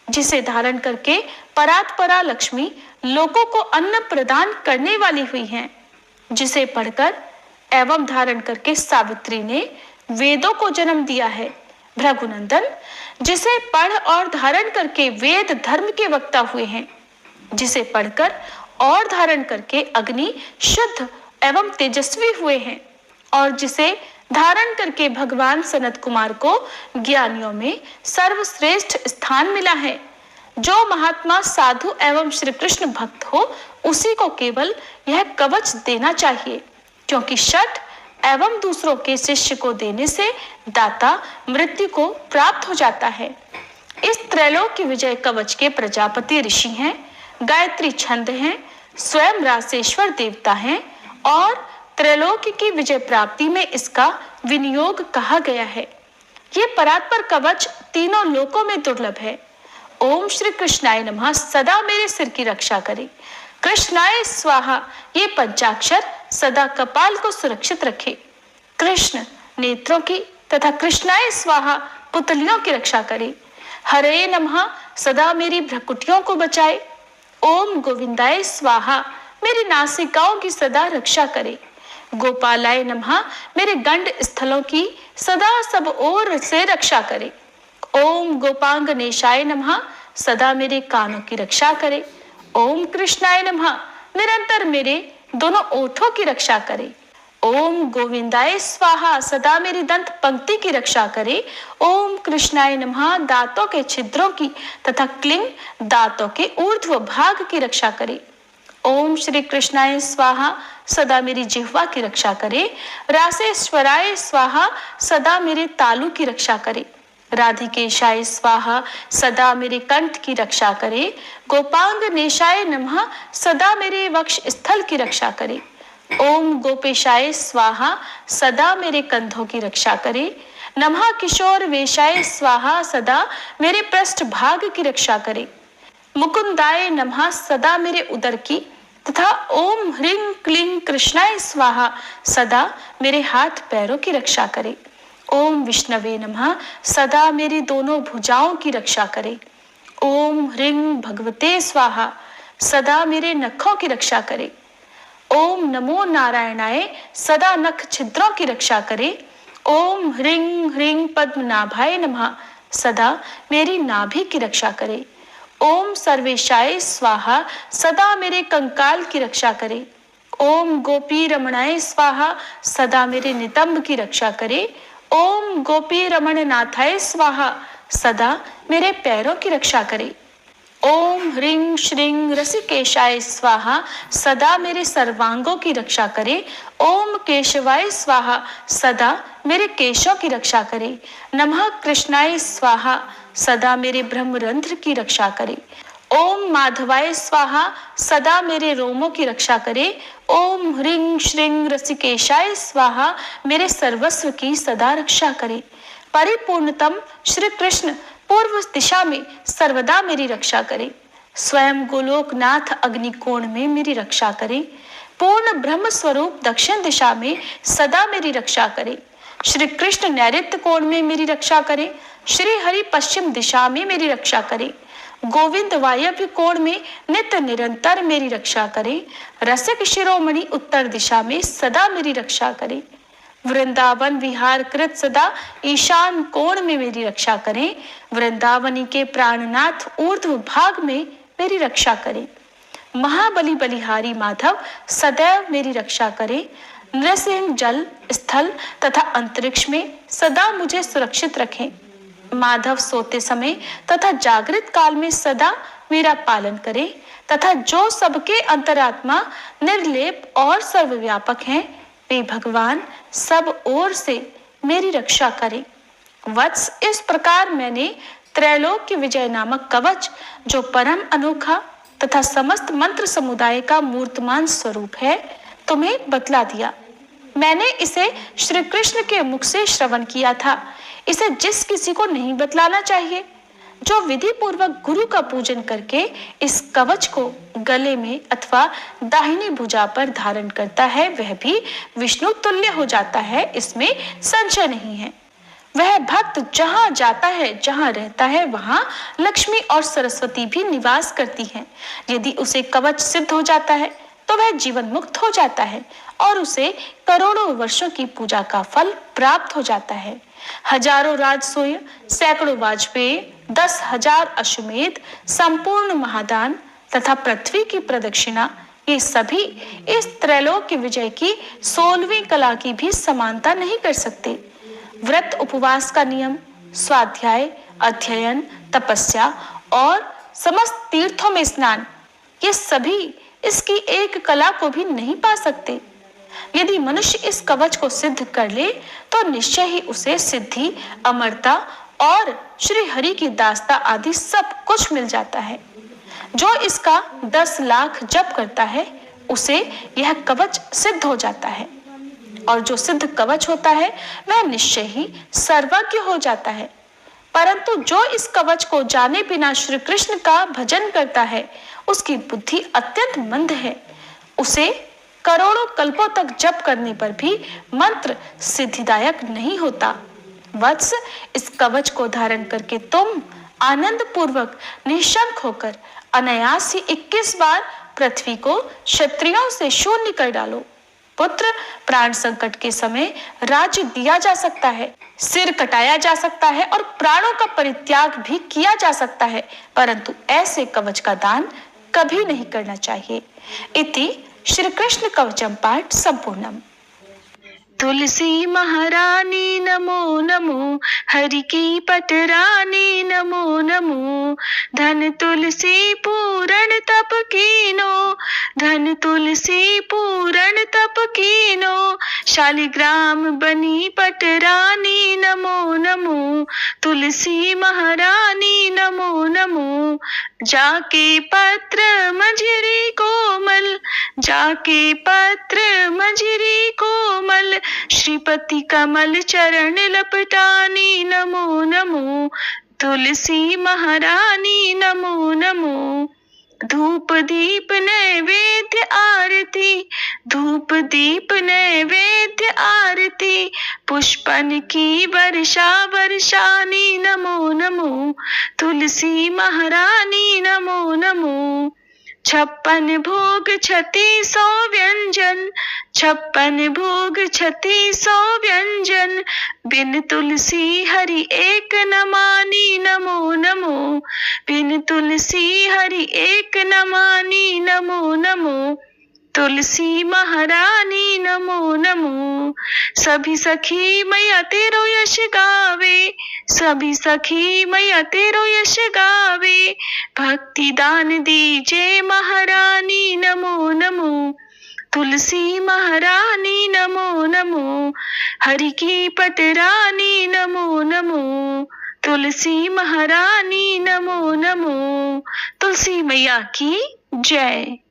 जिसे धारण करके परात्परा लक्ष्मी लोकों को अन्न प्रदान करने वाली हुई हैं, जिसे पढ़कर एवं धारण करके सावित्री ने वेदों को जन्म दिया है। भृगुनंदन, जिसे पढ़ और धारण करके वेद धर्म के वक्ता हुए हैं, जिसे पढ़कर और धारण करके अग्नि शुद्ध एवं तेजस्वी हुए हैं और जिसे धारण करके भगवान सनत कुमार को ज्ञानियों में सर्वश्रेष्ठ स्थान मिला है, जो महात्मा साधु एवं श्री कृष्ण भक्त हो उसी को केवल यह कवच देना चाहिए, क्योंकि शठ एवं दूसरों के शिष्य को देने से दाता मृत्यु को प्राप्त हो जाता है। इस त्रैलोक की विजय कवच के प्रजापति ऋषि हैं, गायत्री छंद हैं, स्वयं रासेश्वर देवता हैं और त्रैलोक्य की विजय प्राप्ति में इसका विनियोग कहा गया है। ये परात्पर कवच तीनों लोकों में दुर्लभ है। ओम श्री कृष्णाय नमः सदा मेरे सिर की रक्षा करे। कृष्णाय स्वाहा ये पंचाक्षर सदा कपाल को सुरक्षित रखे। कृष्ण नेत्रों की तथा कृष्णाय स्वाहा पुतलियों की रक्षा करे। हरे नमः सदा मेरी भ्रकुटियों को बचाए। ओम गोविंदाय स्वाहा मेरी नासिकाओं की सदा रक्षा करे। गोपालाय नमः मेरे गंड स्थलों की सदा सब ओर से रक्षा करे। ओम गोपांगनेशाय नमः सदा मेरे कानों की रक्षा करे। ओम कृष्णाय नमः निरंतर मेरे दोनों ओठों की रक्षा करे। ओम गोविंदाय स्वाहा सदा मेरी दंत पंक्ति की रक्षा करे। ओम कृष्णाय नमः दांतों के छिद्रों की तथा क्लिंग दांतों के ऊर्ध्व भाग की रक्षा करे। ओम श्री कृष्णाय स्वाहा सदा मेरी जिह्वा की रक्षा करे। रासेश्वराय स्वाहा सदा मेरे तालु की रक्षा करे। राधिकेशाय स्वाहा सदा मेरे कंठ की रक्षा करे। गोपांग नेशाय नमः सदा मेरे वक्ष स्थल की रक्षा करे। ओम गोपेशाय स्वाहा सदा मेरे कंधों की रक्षा करे। नमः किशोर वेशाय स्वाहा सदा मेरे पृष्ठ भाग की रक्षा करे। मुकुंदाय नमः सदा मेरे उदर की तथा ओम ह्रीं क्लीं कृष्णाय स्वाहा सदा मेरे हाथ पैरों की रक्षा करे। ओम विष्णवे नमः सदा मेरी दोनों भुजाओं की रक्षा करे। ओम ह्रीं भगवते स्वाहा सदा मेरे नखों की रक्षा करे। ओम नमो नारायणाय सदा नख छिद्रों की रक्षा करे। ओम ह्रीं ह्रीं पद्मनाभाय नमः सदा मेरी नाभि की रक्षा करे। ओम सर्वेशाय स्वाहा सदा मेरे कंकाल की रक्षा करे। ओम गोपी रमणाय स्वाहा सदा मेरे नितंब की रक्षा करे। ओम गोपी रमण नाथाय स्वाहा सदा मेरे पैरों की रक्षा करे। ओम ह्रीं श्रीं रसिकेशाय स्वाहा सदा मेरे सर्वांगों की रक्षा करे। ओम केशवाय स्वाहा सदा मेरे केशों की रक्षा करे। नमः कृष्णाय स्वाहा सदा मेरे ब्रह्मरंध्र की रक्षा करे। ओम माधवाय स्वाहा सदा मेरे रोमों की रक्षा करे। ओम ह्रीं श्रीं रसिकेशाय स्वाहा मेरे सर्वस्व की सदा रक्षा करे। परिपूर्णतम श्री कृष्ण पूर्व दिशा में सर्वदा मेरी रक्षा करे। स्वयं गोलोकनाथ अग्निकोण में मेरी रक्षा करे। पूर्ण ब्रह्म स्वरूप दक्षिण दिशा में सदा मेरी रक्षा करे। श्री कृष्ण नैऋत्य कोण में मेरी रक्षा करे। श्री हरि पश्चिम दिशा में मेरी रक्षा करे। गोविंद वायव्य कोण में नित्य निरंतर मेरी रक्षा करे। रसिक शिरोमणि उत्तर दिशा में सदा मेरी रक्षा करे। वृंदावन विहार कृत सदा ईशान कोण में मेरी रक्षा करें। वृंदावनी के प्राणनाथ ऊर्ध्व भाग में मेरी रक्षा करें। महाबली बलिहारी माधव सदैव मेरी रक्षा करें। नृसिंह जल स्थल तथा अंतरिक्ष में सदा मुझे सुरक्षित रखें। माधव सोते समय तथा जागृत काल में सदा मेरा पालन करें तथा जो सबके अंतरात्मा निर्लेप और सर्वव्यापक हैं वे भगवान सब ओर से मेरी रक्षा करें। वत्स इस प्रकार मैंने त्रैलोक की विजय नामक कवच जो परम अनोखा तथा समस्त मंत्र समुदाय का मूर्तमान स्वरूप है तुम्हें बतला दिया। मैंने इसे श्री कृष्ण के मुख से श्रवण किया था। इसे जिस किसी को नहीं बतलाना चाहिए। जो विधि पूर्वक गुरु का पूजन करके इस कवच को गले में अथवा दाहिनी भुजा पर धारण करता है वह भी विष्णु तुल्य हो जाता है, इसमें संशय नहीं है। वह भक्त जहां जाता है जहां रहता है वहां लक्ष्मी और सरस्वती भी निवास करती हैं। यदि उसे कवच सिद्ध हो जाता है तो वह जीवन मुक्त हो जाता है और उसे करोड़ों वर्षों की पूजा का फल प्राप्त हो जाता है। हजारों राजसूय, सैकड़ों वाजपेयी, 10,000 अश्वमेध, संपूर्ण महादान तथा पृथ्वी की प्रदक्षिणा ये सभी इस त्रैलोक की विजय की 16वीं कला की भी समानता नहीं कर सकते। व्रत उपवास का नियम, स्वाध्याय, अध्ययन, तपस्या और समस्त तीर्थों में स्नान, ये सभी इसकी एक कला को भी नहीं पा सकते। यदि मनुष्य इस कवच को सिद्ध कर ले तो निश्चय ही उसे सिद्धि, अमरता और श्री हरि की दास्ता आदि सब कुछ मिल जाता है। जो इसका 10 लाख जप करता है उसे यह कवच सिद्ध हो जाता है, और जो सिद्ध कवच होता है वह निश्चय ही सर्वज्ञ हो जाता है। परंतु जो इस कवच को जाने बिना श्री कृष्ण का भजन करता है उसकी बुद्धि अत्यंत मंद है। उसे करोड़ों कल्पों तक जप करने पर भी मंत्र सिद्धिदायक नहीं होता। वत्स, इस कवच को धारण करके तुम आनंद पूर्वक निशंक होकर अनायास ही 21 बार पृथ्वी को क्षत्रियों से शून्य कर डालो। पुत्र, प्राण संकट के समय राज्य दिया जा सकता है, सिर कटाया जा सकता है और प्राणों का परित्याग भी किया जा सकता है, परंतु ऐसे कवच का दान कभी नहीं करना चाहिए। इति श्री कृष्ण कवचम पाठ संपूर्णम। तुलसी महारानी नमो नमो, हरि की पटरानी नमो नमो। धन तुलसी पूरण तप कीनो, धन तुलसी पूरण तप कीनो। शालिग्राम बनी पटरानी नमो नमो, तुलसी महारानी नमो नमो। जाके पत्र मंजरी कोमल, जाके पत्र मंजरी कोमल। श्रीपति कमल चरण लपटानी नमो नमो, तुलसी महारानी नमो नमो। धूप दीप नैवेद्य आरती, धूप दीप नैवेद्य आरती। पुष्पन की वर्षा वर्षानी नमो नमो, तुलसी महारानी नमो नमो। 56 भोग 3600 व्यंजन, 56 भोग 3600 व्यंजन। बिन तुलसी हरि एक न मानी नमो नमो, बिन तुलसी हरि एक न मानी नमो नमो। तुलसी महारानी नमो नमो। सभी सखी मैया तेरो यश गावे, सभी सखी मैया तेरो यश गावे। भक्ति दान दीजे महारानी नमो नमो, तुलसी महारानी नमो नमो। हरि की पटरानी नमो नमो, तुलसी महारानी नमो नमो। तुलसी मैया की जय।